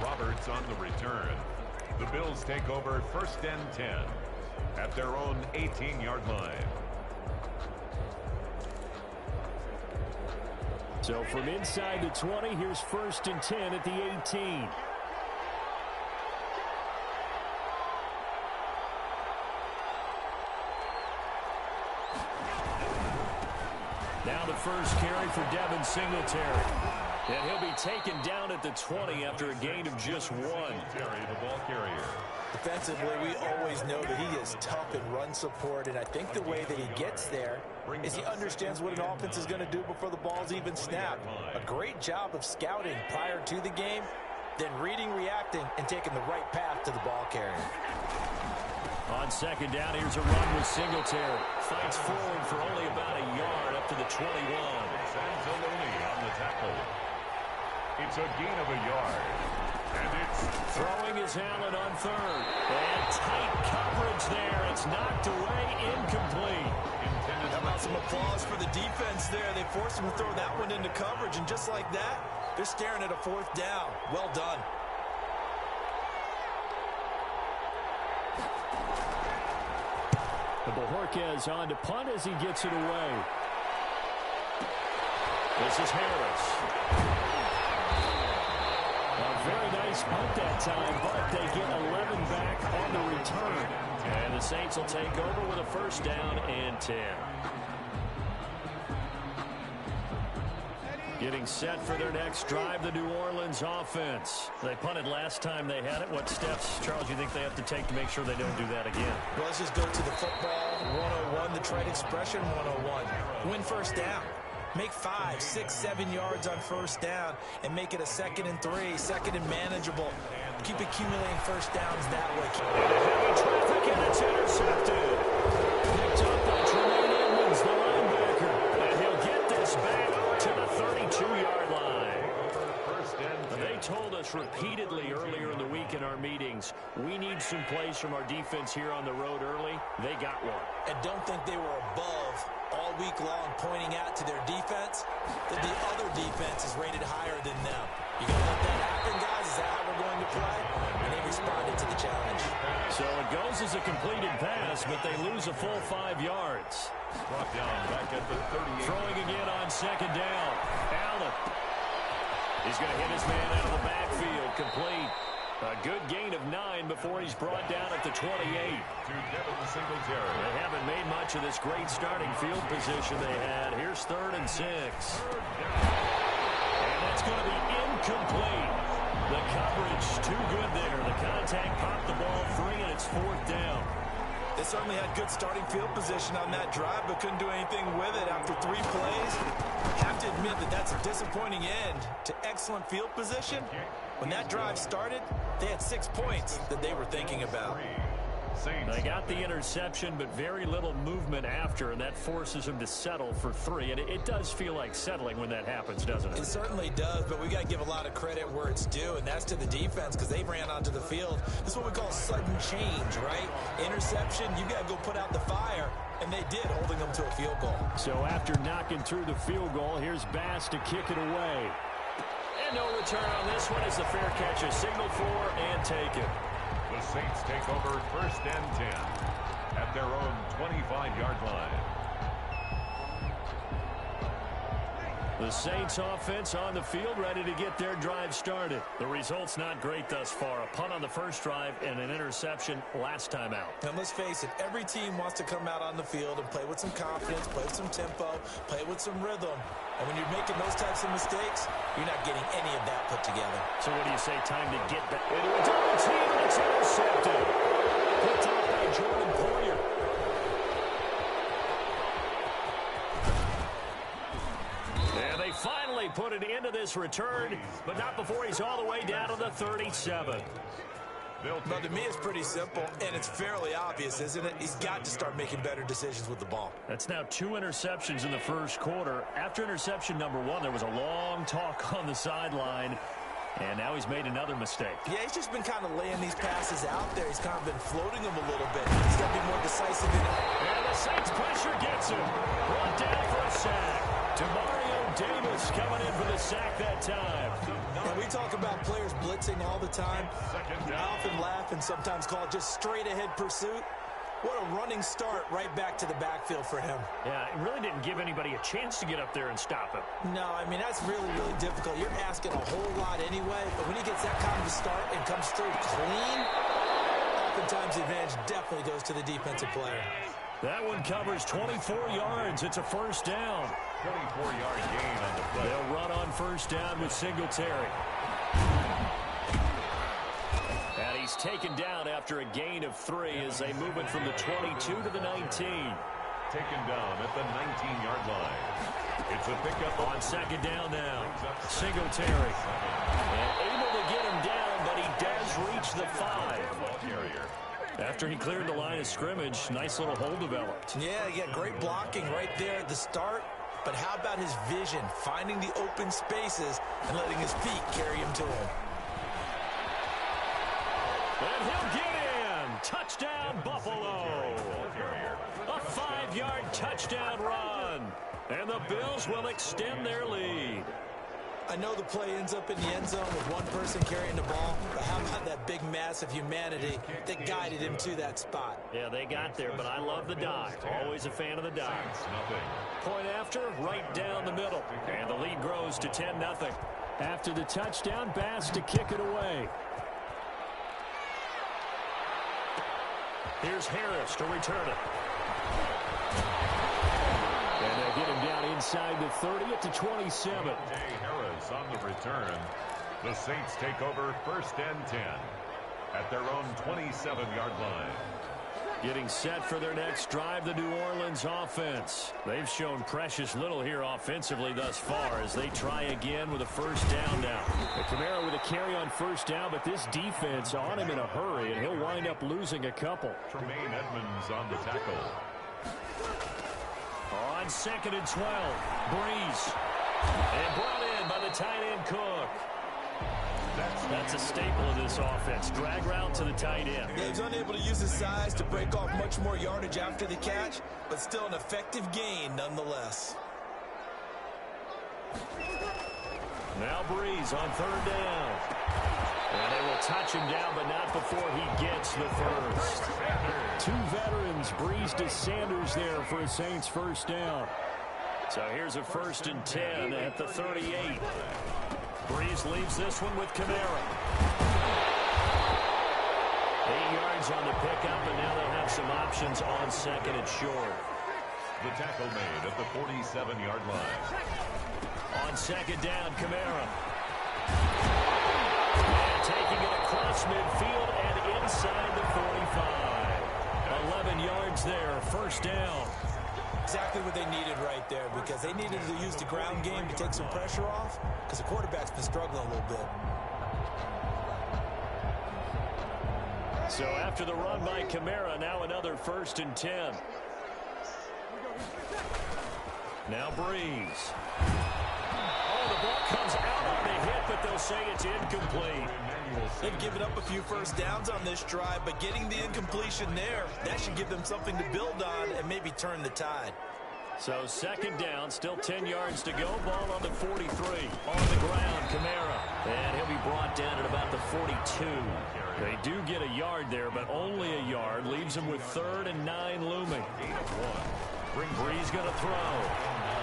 Roberts on the return. The Bills take over first and 10 at their own 18-yard line. So from inside the 20, here's first and 10 at the 18. Now the first carry for Devin Singletary. And he'll be taken down at the 20 after a gain of just one. The ball carrier. Defensively, we always know that he is tough in run support, and I think the way that he gets there is he understands what an offense is going to do before the ball's even snapped. A great job of scouting prior to the game, then reading, reacting, and taking the right path to the ball carrier. On second down, here's a run with Singletary. Fights forward for only about a yard up to the 21. Anzalone on the tackle. It's a gain of a yard. And it's throwing his Allen on third. And tight coverage there. It's knocked away, incomplete. How about some applause for the defense there? They forced him to throw that one into coverage, and just like that, they're staring at a fourth down. Well done. Bojorquez on to punt as he gets it away. This is Harris. A very nice punt that time, but they get 11 back on the return. And the Saints will take over with a first down and 10. Getting set for their next drive, the New Orleans offense. They punted last time they had it. What steps, Charles, you think they have to take to make sure they don't do that again? Well, let's just go to the football 101, the trade expression 101. Win first down. Make 5, 6, 7 yards on first down and make it a 2nd and 3, 2nd and manageable. Keep accumulating first downs that way. Heavy traffic, and it's intercepted. Picked up by Tremaine Edmonds, the linebacker. And he'll get this back to the 32-yard line. They told us repeatedly earlier in the week in our meetings, we need some plays from our defense here on the road early. They got one. And don't think they were above all week long pointing out to their defense that the other defense is rated higher than them. You going to let that happen, guys? Is that how we're going to play? And they responded to the challenge. So it goes as a completed pass, but they lose a full 5 yards. Brought down back at the 38. Throwing again on 2nd down. Allen. He's going to hit his man out of the backfield. Complete. A good gain of 9 before he's brought down at the 28. To Devin Singletary. They haven't made much of this great starting field position they had. Here's 3rd and 6. And that's going to be incomplete. The coverage too good there. The contact popped the ball free, and it's 4th down. They certainly had good starting field position on that drive, but couldn't do anything with it after 3 plays. Have to admit that that's a disappointing end to excellent field position. When that drive started, they had 6 points that they were thinking about. They got the interception, but very little movement after, and that forces them to settle for 3. And it does feel like settling when that happens, doesn't it? It certainly does, but we got to give a lot of credit where it's due, and that's to the defense because they ran onto the field. This is what we call sudden change, right? Interception, you got to go put out the fire, and they did, holding them to a field goal. So after knocking through the field goal, here's Bass to kick it away. And no return on this one as the fair catch is signaled for and taken. The Saints take over 1st and 10 at their own 25-yard line. The Saints offense on the field ready to get their drive started. The result's not great thus far. A punt on the first drive and an interception last time out. And let's face it, every team wants to come out on the field and play with some confidence, play with some tempo, play with some rhythm. And when you're making those types of mistakes, you're not getting any of that put together. So what do you say? Time to get back into a double team, and it's intercepted. Picked off by Jordan Poyer. And they finally put an end to this return, but not before he's all the way down to the 37. But to me, it's pretty simple, and it's fairly obvious, isn't it? He's got to start making better decisions with the ball. That's now 2 interceptions in the first quarter. After interception number 1, there was a long talk on the sideline, and now he's made another mistake. Yeah, he's just been kind of laying these passes out there. He's kind of been floating them a little bit. He's got to be more decisive in it. And the Saints pressure gets him. Brought down for a sack. Demario Davis coming in for the sack that time. And we talk about players blitzing all the time. I often laugh and sometimes call it just straight-ahead pursuit. What a running start right back to the backfield for him. Yeah, it really didn't give anybody a chance to get up there and stop him. No, I mean, that's really, really difficult. You're asking a whole lot anyway, but when he gets that kind of a start and comes through clean, oftentimes the advantage definitely goes to the defensive player. That one covers 24 yards. It's a first down. 24-yard gain on the play. They'll run on first down with Singletary. And he's taken down after a gain of 3 as they move it from the 22 to the 19. Taken down at the 19-yard line. It's a pickup on 2nd down now. Singletary. And able to get him down, but he does reach the 5. Ball carrier. After he cleared the line of scrimmage, nice little hole developed. Yeah, he got great blocking right there at the start. But how about his vision, finding the open spaces and letting his feet carry him to him? And he'll get in. Touchdown, Buffalo. A 5-yard touchdown run. And the Bills will extend their lead. I know the play ends up in the end zone with one person carrying the ball, but how about that big mass of humanity that guided him to that spot? Yeah, they got there, but I love the dive. Always a fan of the dive. Point after, right down the middle. And the lead grows to 10-0. After the touchdown, Bass to kick it away. Here's Harris to return it. And they'll get him down inside the 30 at the 27. Harris on the return. The Saints take over 1st and 10 at their own 27-yard line. Getting set for their next drive, the New Orleans offense. They've shown precious little here offensively thus far as they try again with a first down now. Kamara with a carry on first down, but this defense on him in a hurry, and he'll wind up losing a couple. Tremaine Edmonds on the tackle. On 2nd and 12, Breeze. And brought in by the tight end Cook. That's a staple of this offense. Drag route to the tight end. Yeah, he's unable to use his size to break off much more yardage after the catch, but still an effective gain nonetheless. Now Breeze on 3rd down. And they will touch him down, but not before he gets the first. Two veterans, Breeze to Sanders there for a Saints first down. So here's a 1st and 10 at the 38. Breeze leaves this one with Kamara. 8 yards on the pickup, and now they'll have some options on 2nd and short. The tackle made at the 47-yard line. On 2nd down, Kamara. And taking it across midfield and inside the 45. 11 yards there, 1st down. Exactly what they needed right there, because they needed to use the ground game to take some pressure off, because the quarterback's been struggling a little bit. So after the run by Kamara, now another 1st and 10. Now Breeze. Oh, the ball comes out on the hit, but they'll say it's incomplete. They've given up a few first downs on this drive, but getting the incompletion there, that should give them something to build on and maybe turn the tide. So 2nd down, still 10 yards to go. Ball on the 43. On the ground, Kamara. And he'll be brought down at about the 42. They do get a yard there, but only a yard. Leaves them with 3rd and 9 looming. Breeze going to throw.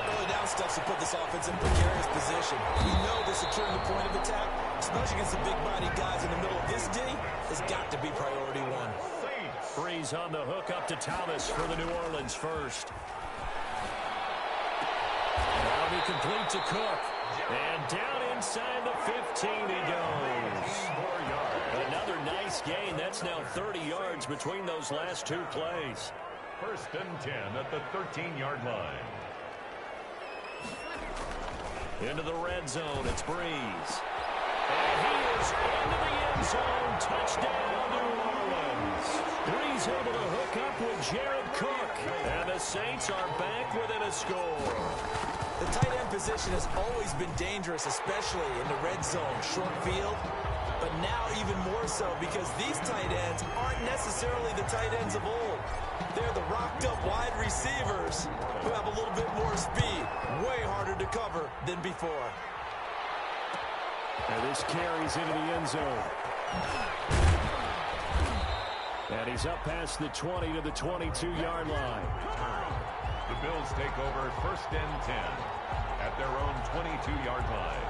Early down stuff to put this offense in a precarious position. We know that securing the point of attack, especially against the big-bodied guys in the middle of this D, has got to be priority one. Breeze on the hook up to Thomas for the New Orleans first. That'll be complete to Cook. And down inside the 15 he goes. Another nice gain. That's now 30 yards between those last 2 plays. 1st and 10 at the 13-yard line. Into the red zone, it's Breeze. And he is into the end zone. Touchdown, New Orleans. Breeze able to hook up with Jared Cook. And the Saints are back within a score. The tight end position has always been dangerous, especially in the red zone, short field. But now even more so, because these tight ends aren't necessarily the tight ends of old. They're the rocked-up wide receivers who have a little bit more speed. Way harder to cover than before. And this carries into the end zone. And he's up past the 20 to the 22-yard line. The Bills take over 1st and 10 at their own 22-yard line.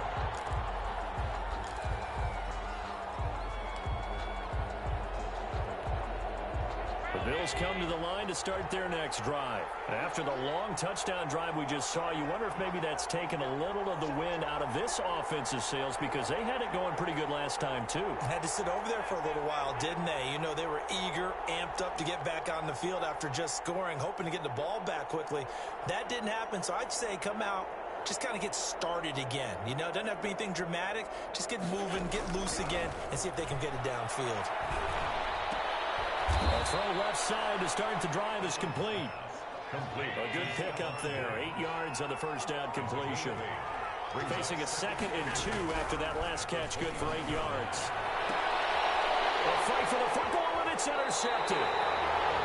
The Bills come to the line to start their next drive. After the long touchdown drive we just saw, you wonder if maybe that's taken a little of the wind out of this offensive sails, because they had it going pretty good last time too. Had to sit over there for a little while, didn't they? You know, they were eager, amped up to get back on the field after just scoring, hoping to get the ball back quickly. That didn't happen, so I'd say come out, just kind of get started again. You know, doesn't have to be anything dramatic. Just get moving, get loose again, and see if they can get it downfield. A throw left side to start the drive is complete. A good pickup there. 8 yards on the first down completion. Facing a 2nd and 2 after that last catch, good for 8 yards. A fight for the football, and it's intercepted.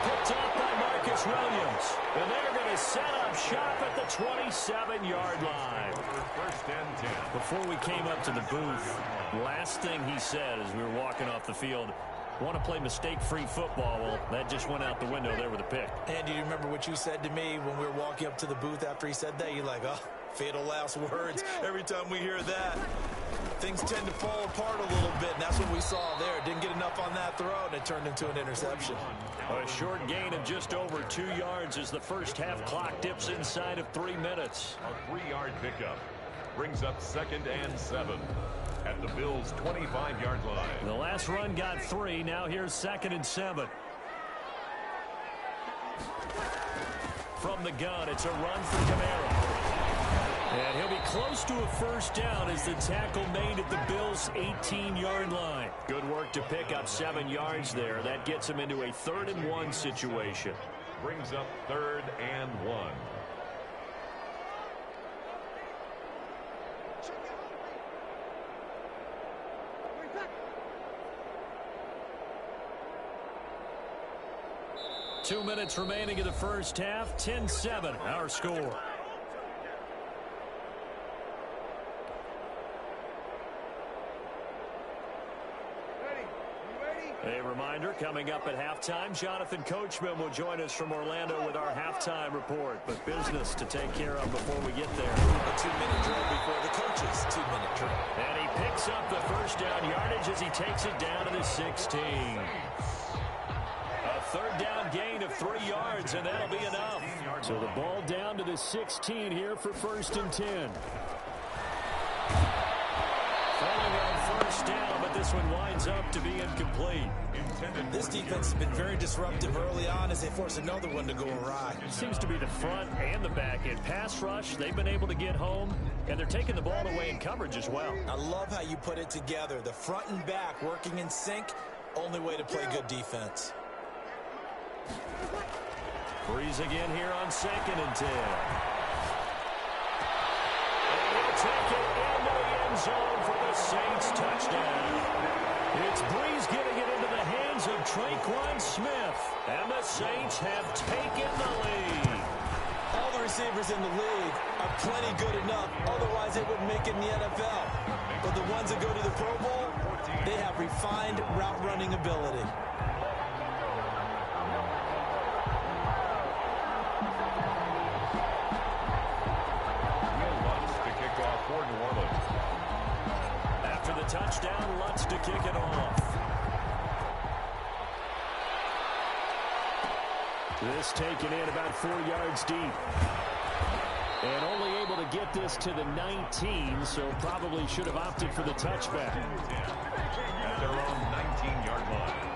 Picked up by Marcus Williams. And they're going to set up shop at the 27-yard line. 1st and 10. Before we came up to the booth, last thing he said as we were walking off the field, want to play mistake-free football. Well, that just went out the window there with a pick. And do you remember what you said to me when we were walking up to the booth after he said that? You're like, oh, fatal last words. Every time we hear that, things tend to fall apart a little bit, and that's what we saw there. Didn't get enough on that throw, and it turned into an interception. A short gain of just over 2 yards as the first half clock dips inside of 3 minutes. A 3-yard pickup brings up 2nd and 7 at the Bills' 25-yard line. The last run got 3. Now here's 2nd and 7. From the gun, it's a run for Kamara. And he'll be close to a first down as the tackle made at the Bills' 18-yard line. Good work to pick up 7 yards there. That gets him into a 3rd and 1 situation. Brings up 3rd and 1. Two minutes remaining in the first half. 10-7, our score. A reminder, coming up at halftime, Jonathan Coachman will join us from Orlando with our halftime report. But business to take care of before we get there. A 2-minute drill before the coaches' 2-minute drill. And he picks up the first down yardage as he takes it down to the 16. A 3rd down gain of 3 yards, and that'll be enough. So the ball down to the 16 here for 1st and 10. Falling on first down, but this one winds up to be incomplete. This defense has been very disruptive early on as they force another one to go awry. Seems to be the front and the back end. Pass rush, they've been able to get home, and they're taking the ball away in coverage as well. I love how you put it together. The front and back working in sync, only way to play good defense. Breeze again here on 2nd and 10. And he'll take it into the end zone for the Saints touchdown. It's Breeze getting it into the hands of Traquan Smith. And the Saints have taken the lead. All the receivers in the league are plenty good enough. Otherwise, they wouldn't make it in the NFL. But the ones that go to the Pro Bowl, they have refined route running ability. Touchdown, Lutz to kick it off. This taken in about 4 yards deep. And only able to get this to the 19, so probably should have opted for the touchback. At their own 19-yard line.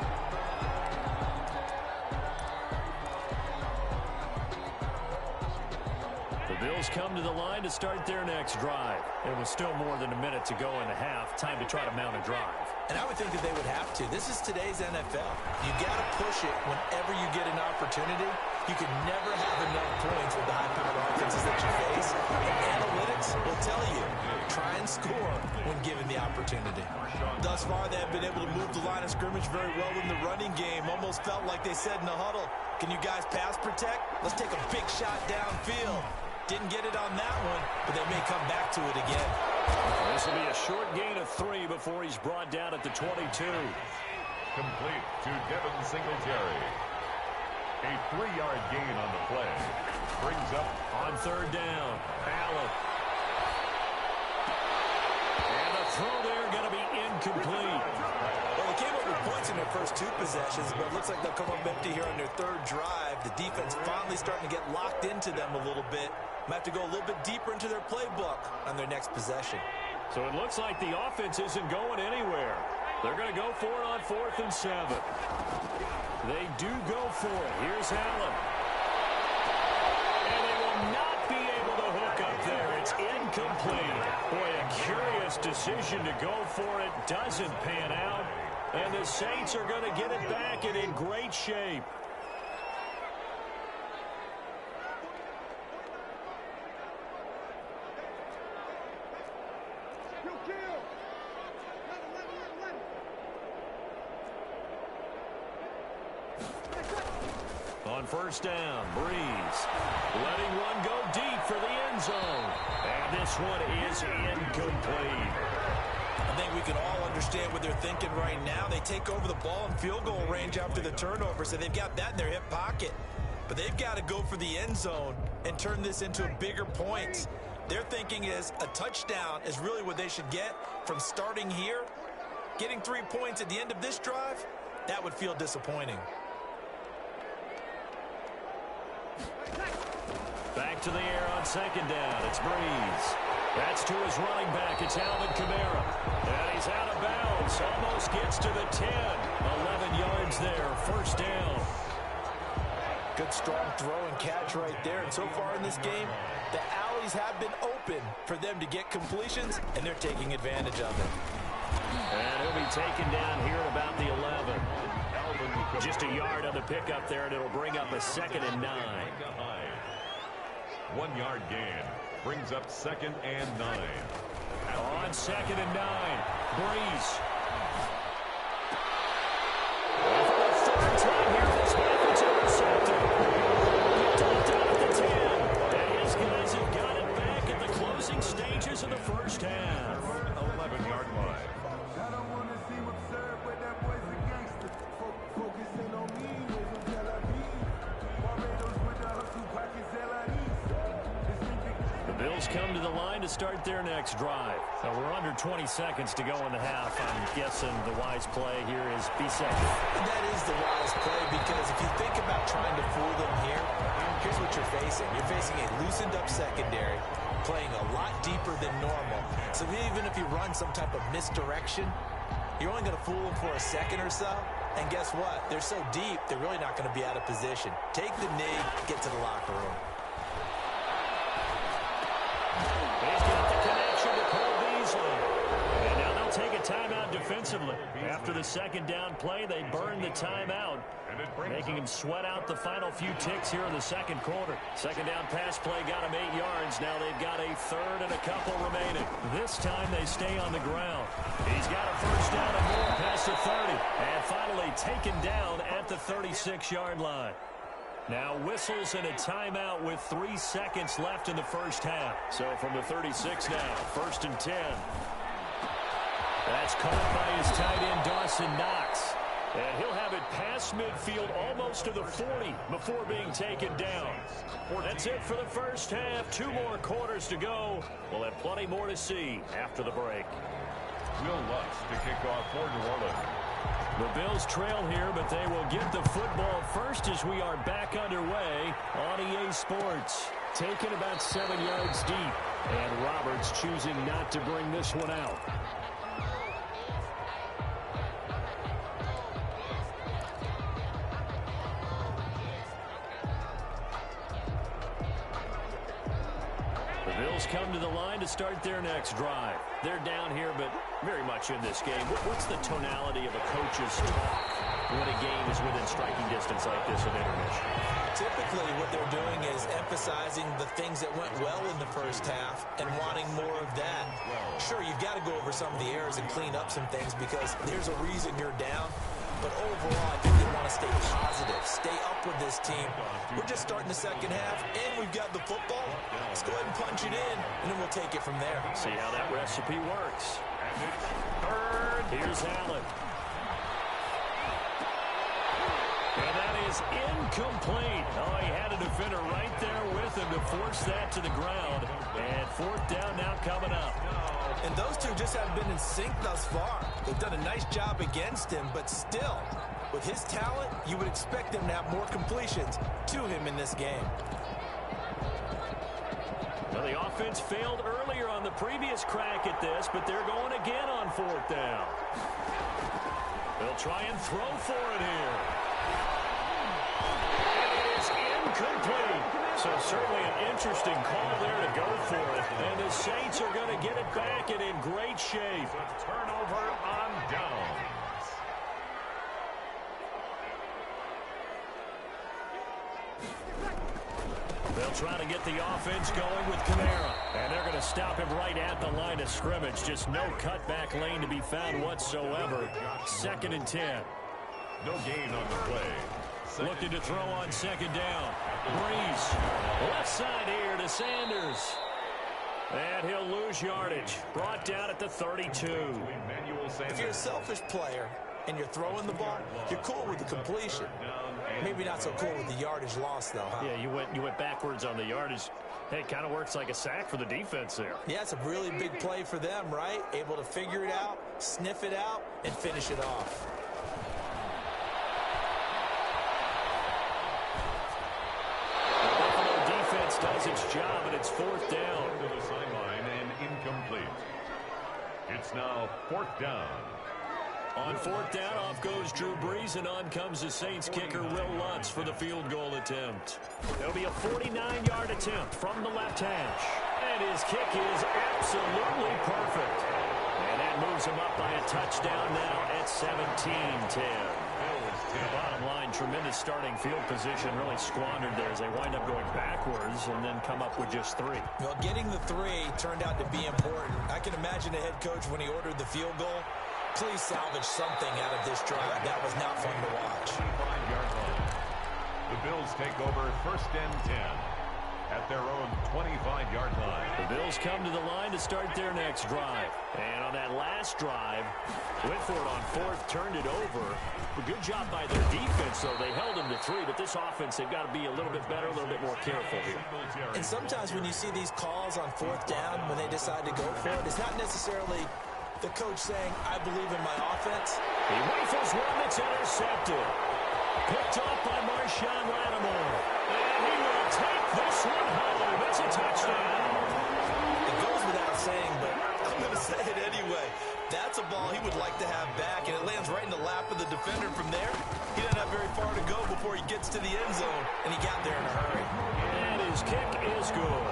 Bills come to the line to start their next drive. It was still more than a minute to go in the half. Time to try to mount a drive. And I would think that they would have to. This is today's NFL. You got to push it whenever you get an opportunity. You can never have enough points with the high-powered offenses that you face. And analytics will tell you, try and score when given the opportunity. Thus far, they have been able to move the line of scrimmage very well in the running game. Almost felt like they said in the huddle, can you guys pass protect? Let's take a big shot downfield. Didn't get it on that one, but they may come back to it again. This will be a short gain of 3 before he's brought down at the 22. Complete to Devin Singletary. A 3-yard gain on the play. Brings up on 3rd down. Allen. And the throw there going to be incomplete. Well, they came up with points in their first 2 possessions, but it looks like they'll come up empty here on their 3rd drive. The defense finally starting to get locked into them a little bit. Might have to go a little bit deeper into their playbook on their next possession. So it looks like the offense isn't going anywhere. They're going to go for it on 4th and 7. They do go for it. Here's Allen. And they will not be able to hook up there. It's incomplete. Boy, a curious decision to go for it. Doesn't pan out. And the Saints are going to get it back and in great shape. On 1st down, Breeze letting one go deep for the end zone. And this one is incomplete. I think we can all understand what they're thinking right now. They take over the ball in field goal range after the turnover, so they've got that in their hip pocket. But they've got to go for the end zone and turn this into a bigger point. Their thinking is a touchdown is really what they should get from starting here. Getting 3 points at the end of this drive, that would feel disappointing. Back to the air on second down. It's Breeze. That's to his running back. It's Alvin Kamara. And he's out of bounds. Almost gets to the 10. 11 yards there. First down. Good strong throw and catch right there. And so far in this game, the alleys have been open for them to get completions, and they're taking advantage of it. And he'll be taken down here at about the 11. Just a yard on the pickup there, and it'll bring up a 2nd and 9. 1 yard gain brings up 2nd and 9. On 2nd and 9, Breeze. For the third time here this half, it's intercepted. Picked off down at the 10. And his guys have got it back at the closing stages of the first half. 11-yard line. Bills come to the line to start their next drive. So we're under 20 seconds to go in the half. I'm guessing the wise play here is be safe. That is the wise play, because if you think about trying to fool them here, here's what you're facing. You're facing a loosened up secondary, playing a lot deeper than normal. So even if you run some type of misdirection, you're only going to fool them for a second or so. And guess what? They're so deep, they're really not going to be out of position. Take the knee, get to the locker room. He's got the connection to Cole Beasley. And now they'll take a timeout defensively. After the second down play, they burn the timeout, making him sweat out the final few ticks here in the second quarter. Second down pass play got him 8 yards. Now they've got a third and a couple remaining. This time they stay on the ground. He's got a first down and more past the 30. And finally taken down at the 36-yard line. Now whistles and a timeout with 3 seconds left in the first half. So from the 36 now, 1st and 10. That's caught by his tight end, Dawson Knox. And he'll have it past midfield almost to the 40 before being taken down. That's it for the first half. 2 more quarters to go. We'll have plenty more to see after the break. Will Lutz to kick off for New Orleans. The Bills trail here, but they will get the football first as we are back underway on EA Sports. Taken about 7 yards deep, and Roberts choosing not to bring this one out. The Bills come to the line to start their next drive. They're down here, but very much in this game. What's the tonality of a coach's talk when a game is within striking distance like this of intermission? Typically, what they're doing is emphasizing the things that went well in the first half and wanting more of that. Sure, you've got to go over some of the errors and clean up some things because there's a reason you're down. But overall, I think they want to stay positive, stay up with this team. We're just starting the second half, and we've got the football. Let's go ahead and punch it in, and then we'll take it from there. See how that recipe works. Third, here's Allen. And that is incomplete. Oh, he had a defender right there with him to force that to the ground. And 4th down now coming up. And those two just haven't been in sync thus far. They've done a nice job against him, but still, with his talent, you would expect them to have more completions to him in this game. Well, the offense failed earlier on the previous crack at this, but they're going again on 4th down. They'll try and throw for it here. It is incomplete. So certainly an interesting call there to go for it. And the Saints are going to get it back and in great shape. Turnover on downs. They'll try to get the offense going with Kamara. And they're going to stop him right at the line of scrimmage. Just no cutback lane to be found whatsoever. 2nd and 10. No gain on the play. Looking to throw on 2nd down. Breeze. Left side here to Sanders. And he'll lose yardage. Brought down at the 32. If you're a selfish player and you're throwing the ball, you're cool with the completion. Maybe not so cool with the yardage loss, though, huh? Yeah, you went backwards on the yardage. Hey, it kind of works like a sack for the defense there. Yeah, it's a really big play for them, right? Able to figure it out, sniff it out, and finish it off. defense does its job, and it's fourth down. To the sideline and incomplete. It's now fourth down. On fourth down, off goes Drew Brees, and on comes the Saints kicker, Will Lutz, for the field goal attempt. It'll be a 49-yard attempt from the left hash. And his kick is absolutely perfect. And that moves him up by a touchdown now at 17-10. The bottom line, tremendous starting field position, really squandered there as they wind up going backwards and then come up with just 3. Well, getting the 3 turned out to be important. I can imagine the head coach when he ordered the field goal. Please salvage something out of this drive. That was not fun to watch. 25-yard line. The Bills take over first and 10 at their own 25-yard line. The Bills come to the line to start their next drive. And on that last drive, went for it on fourth, turned it over. A good job by their defense, though. They held them to 3, but this offense, they've got to be a little bit better, a little bit more careful here. And sometimes when you see these calls on fourth down, when they decide to go for it, it's not necessarily the coach saying, I believe in my offense. He rifles one that's intercepted. Picked off by Marshawn Lattimore. And he will take this one home. It's a touchdown. It goes without saying, but I'm going to say it anyway. That's a ball he would like to have back, and it lands right in the lap of the defender from there. He doesn't have very far to go before he gets to the end zone, and he got there in a hurry. And his kick is good.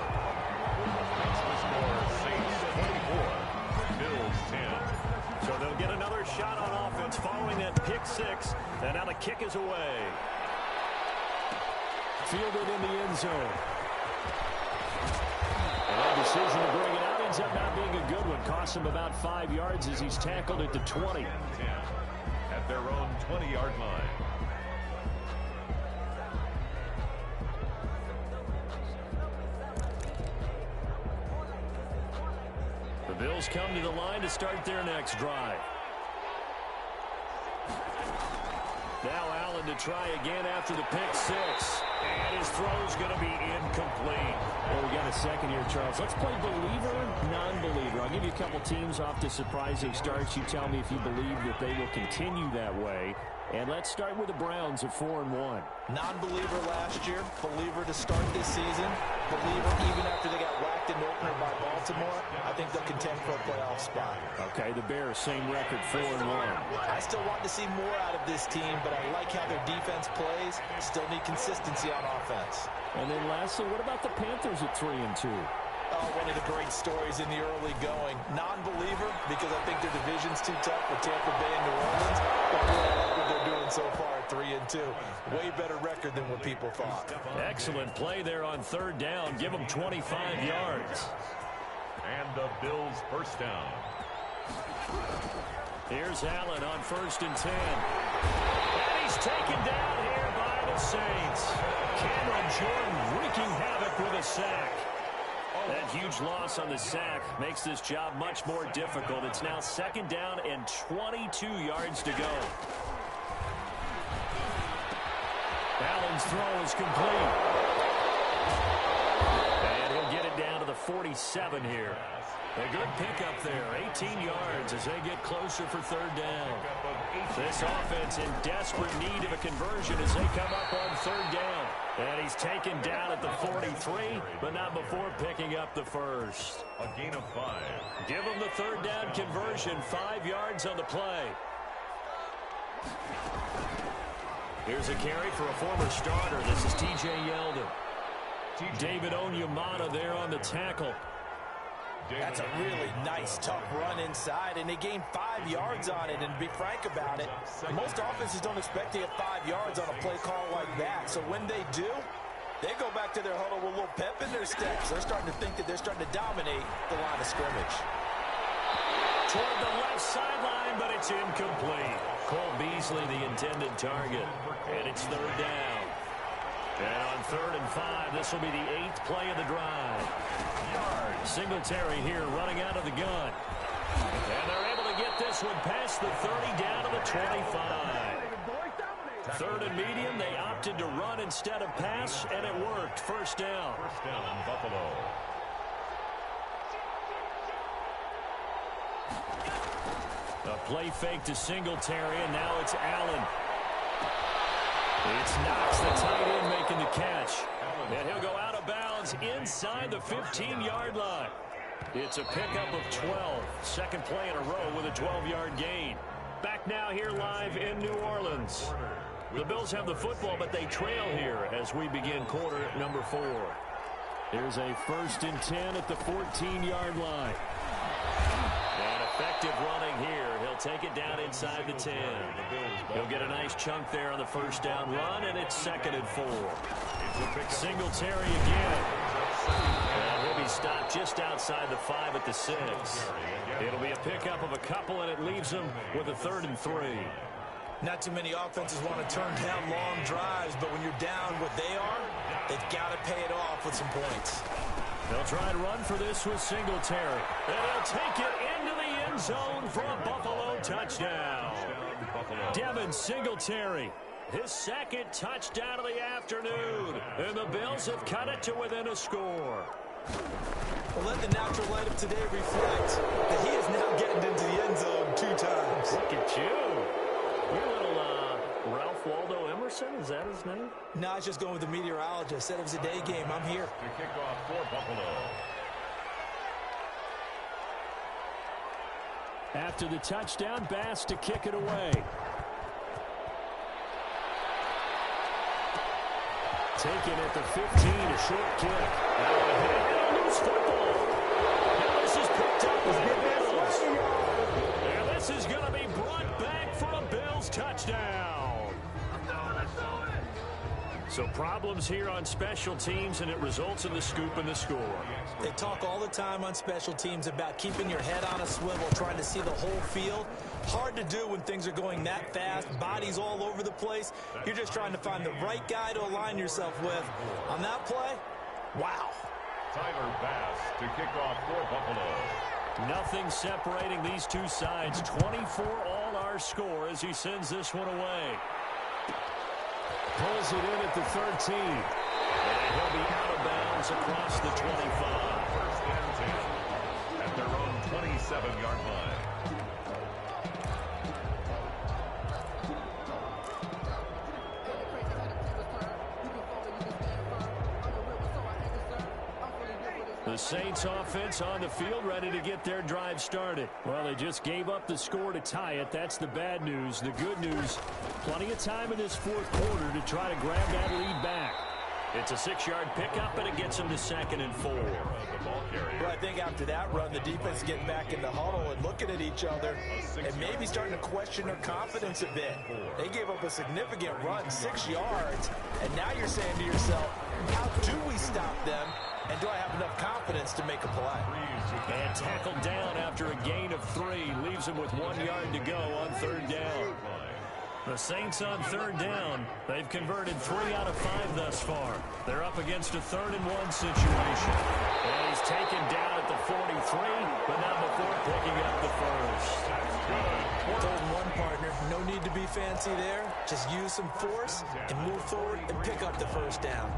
That's the score, Saints 24, Bills 10. So they'll get another shot on offense following that pick 6, and now the kick is away. Fielded in the end zone. And that decision to bring it out ends up not being a good one. Costs him about 5 yards as he's tackled at the 20. 10 at their own 20-yard line. The Bills come to the line to start their next drive. Now Allen to try again after the pick 6. And his throw's going to be incomplete. Well, we got a second here, Charles. Let's play believer, non-believer. I'll give you a couple teams off to surprising starts. You tell me if you believe that they will continue that way. And let's start with the Browns at 4-1. Non-believer last year, believer to start this season, believer even after they got whacked in the opener by Baltimore. I think they'll contend for a playoff spot. Okay, the Bears, same record, 4-1. I still want to see more out of this team, but I like how their defense plays. Still need consistency on offense. And then lastly, what about the Panthers at 3-2? Oh, one of the great stories in the early going. Non-believer because I think their division's too tough with Tampa Bay and New Orleans. But I like what they're doing so far at 3-2. Way better record than what people thought. Excellent play there on third down. Give them 25 yards. And the Bills first down. Here's Allen on 1st and 10. And he's taken down here by the Saints. Cameron Jordan wreaking havoc with a sack. That huge loss on the sack makes this job much more difficult. It's now 2nd down and 22 yards to go. Allen's throw is complete. And he'll get it down to the 47 here. A good pickup there, 18 yards as they get closer for 3rd down. This offense in desperate need of a conversion as they come up on 3rd down. And he's taken down at the 43, but not before picking up the first. A gain of 5. Give him the 3rd down conversion, 5 yards on the play. Here's a carry for a former starter. This is T.J. Yeldon. David Onyemata there on the tackle. That's a really nice, tough run inside, and they gained 5 yards on it. And to be frank about it, most offenses don't expect to get 5 yards on a play call like that. So when they do, they go back to their huddle with a little pep in their steps. They're starting to think that they're starting to dominate the line of scrimmage. Toward the left sideline, but it's incomplete. Cole Beasley, the intended target, and it's 3rd down. And on 3rd and 5, this will be the 8th play of the drive. Singletary here running out of the gun. And they're able to get this one past the 30 down to the 25. 3rd and medium, they opted to run instead of pass, and it worked. 1st down. 1st down, Buffalo. A play fake to Singletary, and now it's Allen. It's Knox, the tight end, making the catch. And he'll go out of bounds inside the 15-yard line. It's a pickup of 12. Second play in a row with a 12-yard gain. Back now here live in New Orleans. The Bills have the football, but they trail here as we begin quarter number 4. Here's a 1st and 10 at the 14-yard line. And effective running here. He'll take it down inside the 10. He'll get a nice chunk there on the first down run, and it's 2nd and 4. Singletary again. And he'll be stopped just outside the 5 at the 6. It'll be a pickup of a couple, and it leaves them with a 3rd and 3. Not too many offenses want to turn down long drives, but when you're down what they are, they've got to pay it off with some points. They'll try and run for this with Singletary. And he'll take it into the end zone for a Buffalo touchdown. Devin Singletary, his 2nd touchdown of the afternoon. And the Bills have cut it to within a score. Well, let the natural light of today reflect that he is now getting into the end zone 2 times. Look at you. You're a little Ralph Waldo Emerson, is that his name? No, I was just going with the meteorologist. Said it was a day game. I'm here. To kick off for Buffalo. After the touchdown, Bass to kick it away. Taken at the 15, a short kick. And a loose football. Now this is picked up by the Bills. And this is going to be brought back for a Bills touchdown. So problems here on special teams, and it results in the scoop and the score. They talk all the time on special teams about keeping your head on a swivel, trying to see the whole field. Hard to do when things are going that fast, bodies all over the place. You're just trying to find the right guy to align yourself with. On that play, wow. Tyler Bass to kick off for Buffalo. Nothing separating these two sides. 24 all our score as he sends this one away. Pulls it in at the 13. And he'll be out of bounds across the 25. 1st and 10 at their own 27-yard line. The Saints offense on the field, ready to get their drive started. Well, they just gave up the score to tie it. That's the bad news. The good news, plenty of time in this 4th quarter to try to grab that lead back. It's a 6-yard pickup, and it gets them to 2nd and 4. Well, I think after that run, the defense getting back in the huddle and looking at each other and maybe starting to question their confidence a bit. They gave up a significant run, 6 yards, and now you're saying to yourself, how do we stop them? And do I have enough confidence to make a play? And tackled down after a gain of 3. Leaves him with 1 yard to go on 3rd down. The Saints on 3rd down. They've converted 3 out of 5 thus far. They're up against a 3rd and 1 situation. And he's taken down at the 43, but not before picking up the 1st. Told one partner, no need to be fancy there. Just use some force and move forward and pick up the 1st down.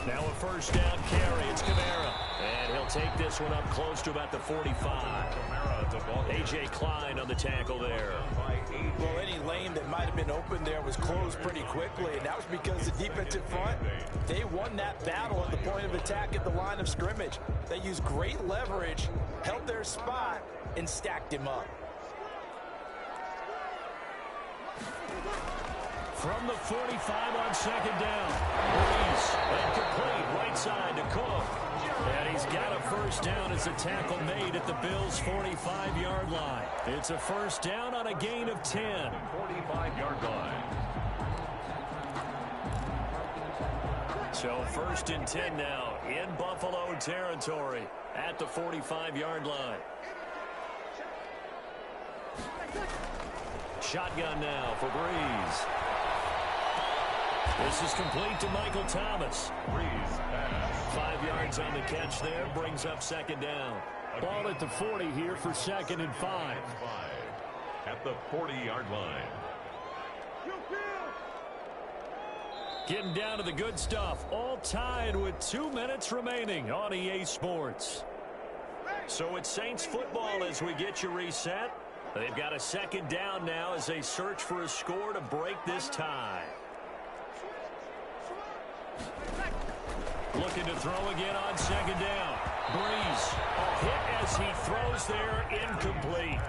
Now a 1st down carry. It's Kamara. And he'll take this one up close to about the 45. A.J. Klein on the tackle there. Well, any lane that might have been open there was closed pretty quickly, and that was because the defensive front, they won that battle at the point of attack at the line of scrimmage. They used great leverage, held their spot, and stacked him up. From the 45 on 2nd down. Breeze, incomplete, right side to Cook. And he's got a 1st down as a tackle made at the Bills' 45-yard line. It's a 1st down on a gain of 10. 45-yard line. So 1st and 10 now in Buffalo territory at the 45-yard line. Shotgun now for Breeze. This is complete to Michael Thomas. Breeze pass. 5 yards on the catch there, brings up 2nd down. Ball at the 40 here for 2nd and 5. At the 40-yard line. Getting down to the good stuff. All tied with 2 minutes remaining on EA Sports. So it's Saints football as we get you reset. They've got a second down now as they search for a score to break this tie. Looking to throw again on second down. Breeze, a hit as he throws there, incomplete.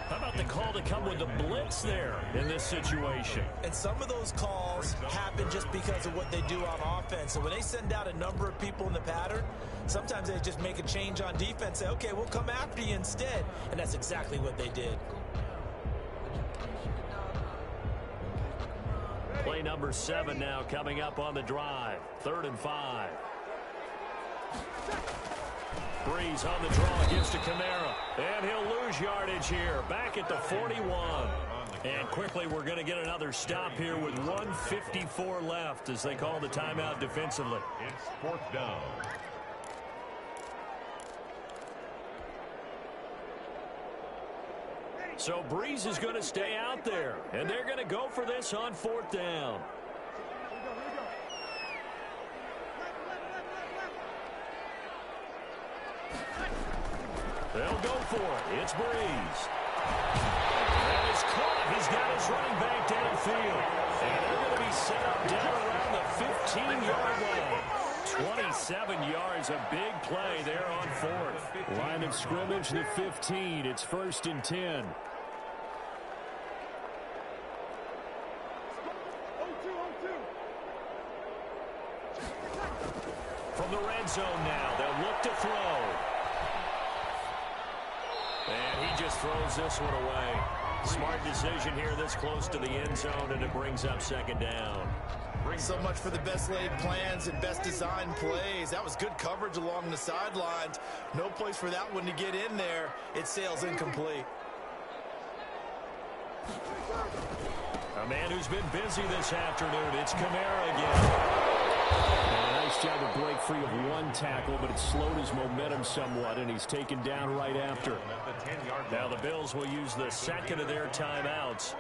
How about the call to come with the blitz there in this situation? And some of those calls happen just because of what they do on offense. So when they send out a number of people in the pattern, sometimes they just make a change on defense, say, okay, we'll come after you instead. And that's exactly what they did. Play number 7 now coming up on the drive. 3rd and 5. Breeze on the draw, gives to Kamara. And he'll lose yardage here. Back at the 41. And quickly we're going to get another stop here with 1:54 left as they call the timeout defensively. It's 4th down. So Breeze is going to stay out there. And they're going to go for this on 4th down. They'll go for it. It's Breeze. That is caught. He's got his running back downfield. And they're going to be set up down around the 15-yard line. 27 yards, a big play there on 4th. Line of scrimmage, the 15. It's 1st and 10. From the red zone now, they'll look to throw. And he just throws this one away. Smart decision here this close to the end zone, and it brings up 2nd down. So much for the best laid plans and best designed plays. That was good coverage along the sidelines. No place for that one to get in there. It sails incomplete. A man who's been busy this afternoon. It's Kamara again. Nice job to break free of one tackle, but it slowed his momentum somewhat, and he's taken down right after. Now the Bills will use the second of their timeouts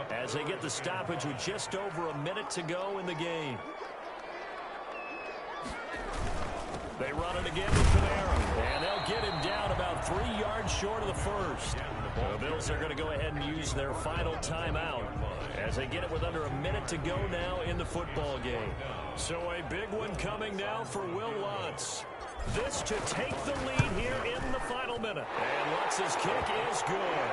as they get the stoppage with just over a minute to go in the game. They run it again with Kamara, and they'll get him down about 3 yards short of the first. The Bills are going to go ahead and use their final timeout as they get it with under a minute to go now in the football game. So a big one coming now for Will Lutz. This to take the lead here in the final minute. And Lutz's kick is good.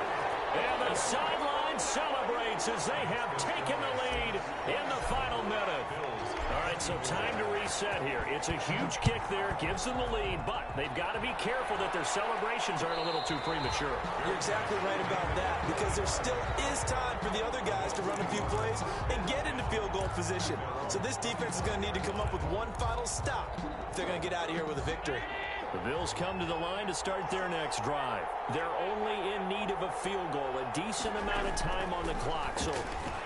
And the sideline celebrates as they have taken the lead in the final minute. All right, so time to reset here. It's a huge kick there, gives them the lead, but they've got to be careful that their celebrations aren't a little too premature. You're exactly right about that, because there still is time for the other guys to run a few plays and get into field goal position. So this defense is going to need to come up with one final stop if they're going to get out of here with a victory. The Bills come to the line to start their next drive. They're only in need of a field goal, a decent amount of time on the clock. So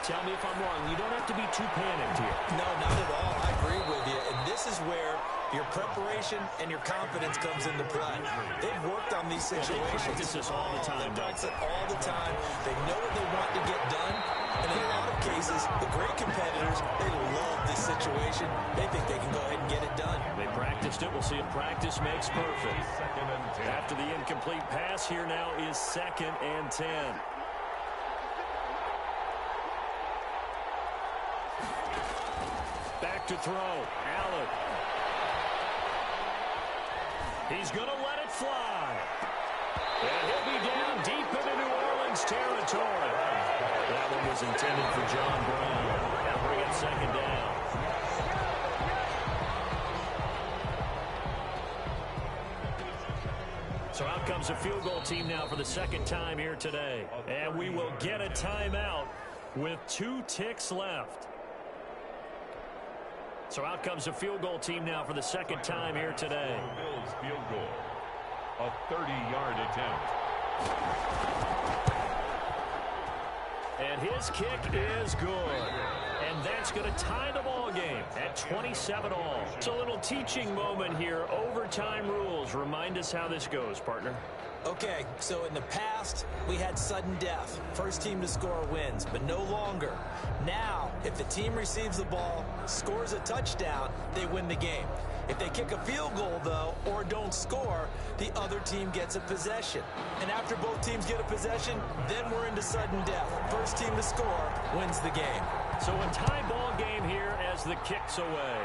tell me if I'm wrong. You don't have to be too panicked here. No, not at all. I agree with you. And this is where your preparation and your confidence comes into play. They've worked on these situations. They practice this all the time. They practice it all the time. They know what they want to get done. And in a lot of cases, the great competitors, they love this situation. They think they can go ahead and get it done. They practiced it. We'll see if practice makes perfect. After the incomplete pass, here now is 2nd and 10. Back to throw. Allen. He's going to let it fly. And he'll be down deep into New Orleans territory. That one was intended for John Brown. That'll bring up 2nd down. So out comes a field goal team now for the 2nd time here today. And we will get a timeout with 2 ticks left. So out comes a field goal team now for the 2nd time here today. Bills field goal. A 30-yard attempt. And his kick is good. And that's going to tie the ball game at 27-all. So a little teaching moment here. Overtime rules. Remind us how this goes, partner. Okay, so in the past, we had sudden death. First team to score wins, but no longer. Now, if the team receives the ball, scores a touchdown, they win the game. If they kick a field goal, though, or don't score, the other team gets a possession. And after both teams get a possession, then we're into sudden death. First team to score wins the game. So a tie ball game here as the kick's away.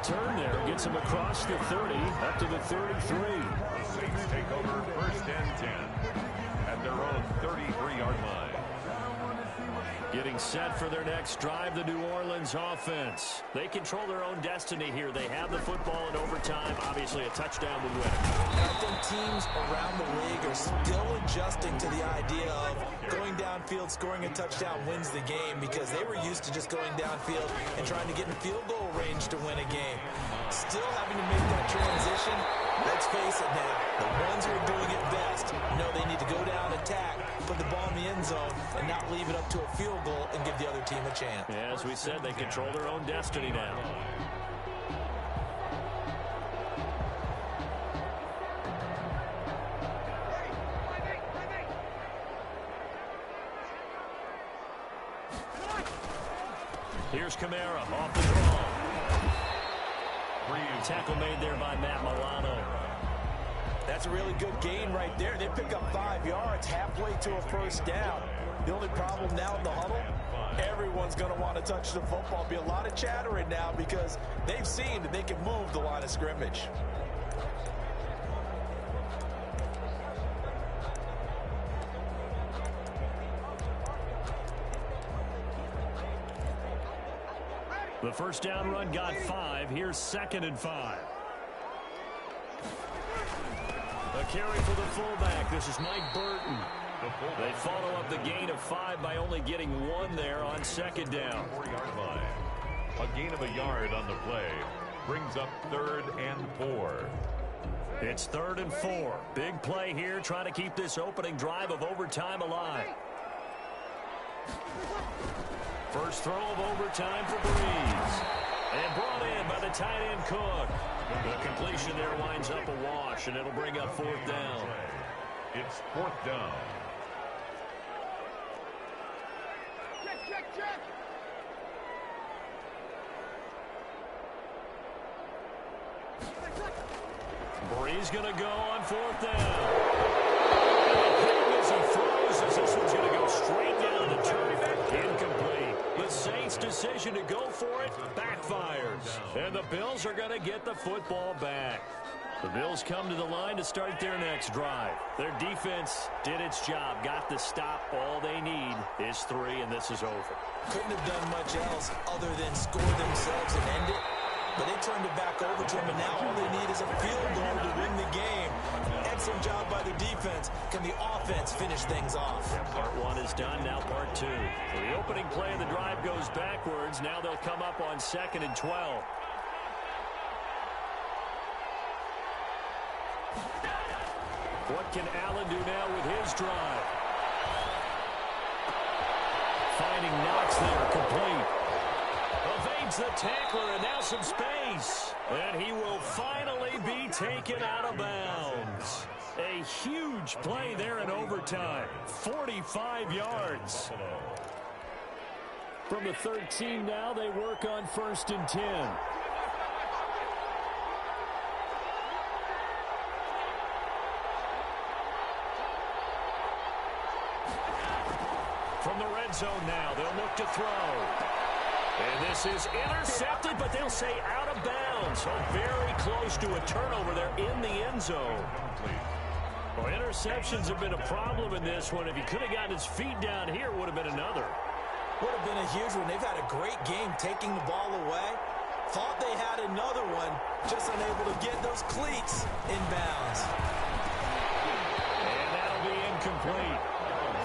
Turn there, gets him across the 30, up to the 33. The Saints take over first and 10 at their own 33-yard line. Getting set for their next drive, the New Orleans offense. They control their own destiny here. They have the football in overtime. Obviously, a touchdown would win. I think teams around the league are still adjusting to the idea of going downfield, scoring a touchdown wins the game, because they were used to just going downfield and trying to get in field goal range to win a game. Still having to make that transition. Let's face it now, the ones who are doing it best know they need to go down, attack, put the ball in the end zone, and not leave it up to a field goal and give the other team a chance. Yeah, as we said, they control their own destiny now. Here's Kamara off the draw. Tackle made there by Matt Milano. That's a really good gain right there. They pick up 5 yards halfway to a first down. The only problem now in the huddle, everyone's going to want to touch the football. Be a lot of chattering now because they've seen that they can move the line of scrimmage. The first down run got 5. Here's 2nd and 5. A carry for the fullback. This is Mike Burton. They follow up the gain of 5 by only getting 1 there on 2nd down. 4-yard line. A gain of a yard on the play brings up 3rd and 4. It's 3rd and 4. Big play here, trying to keep this opening drive of overtime alive. First throw of overtime for Breeze. And brought in by the tight end Cook. The completion there winds up a wash, and it'll bring up 4th down. It's 4th down. Breeze going to go on 4th down. And as he throws, as this one's going to go straight down the turf. Incomplete. The Saints' decision to go for it backfires. And the Bills are going to get the football back. The Bills come to the line to start their next drive. Their defense did its job, got the stop. All they need is 3, and this is over. Couldn't have done much else other than score themselves and end it. But they turned it back over to him, and now all they need is a field goal to win the game. Excellent job by the defense. Can the offense finish things off? Yeah, part 1 is done, now part 2. So the opening play of the drive goes backwards. Now they'll come up on 2nd and 12. What can Allen do now with his drive? Finding Knox there, complete. Evades the tackler, and now some space. And he will finally be taken out of bounds. A huge play there in overtime. 45 yards. From the 13 now, they work on 1st and 10. From the red zone now, they'll look to throw. And this is intercepted, but they'll say out of bounds. So very close to a turnover there in the end zone. Well, interceptions have been a problem in this one. If he could have gotten his feet down here, would have been another. Would have been a huge one. They've had a great game taking the ball away. Thought they had another one, just unable to get those cleats in bounds. And that'll be incomplete.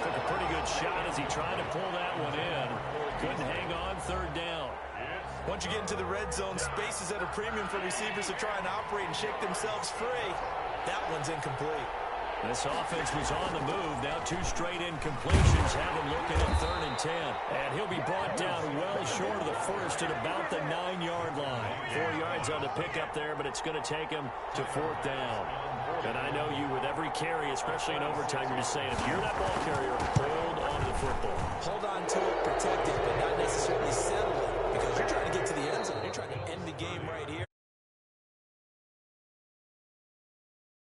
Took a pretty good shot as he tried to pull that one in. Couldn't hang on, 3rd down. Once you get into the red zone, space is at a premium for receivers to try and operate and shake themselves free. That one's incomplete. This offense was on the move. Now 2 straight incompletions have him looking at 3rd and 10. And he'll be brought down well short of the first at about the 9-yard line. 4 yards on the pickup there, but it's going to take him to 4th down. And I know you, with every carry, especially in overtime, you're just saying, if you're that ball carrier, hold on to the football. Hold on to it, protect it, but not necessarily settle it, because you're trying to get to the end zone. You're trying to end the game right here.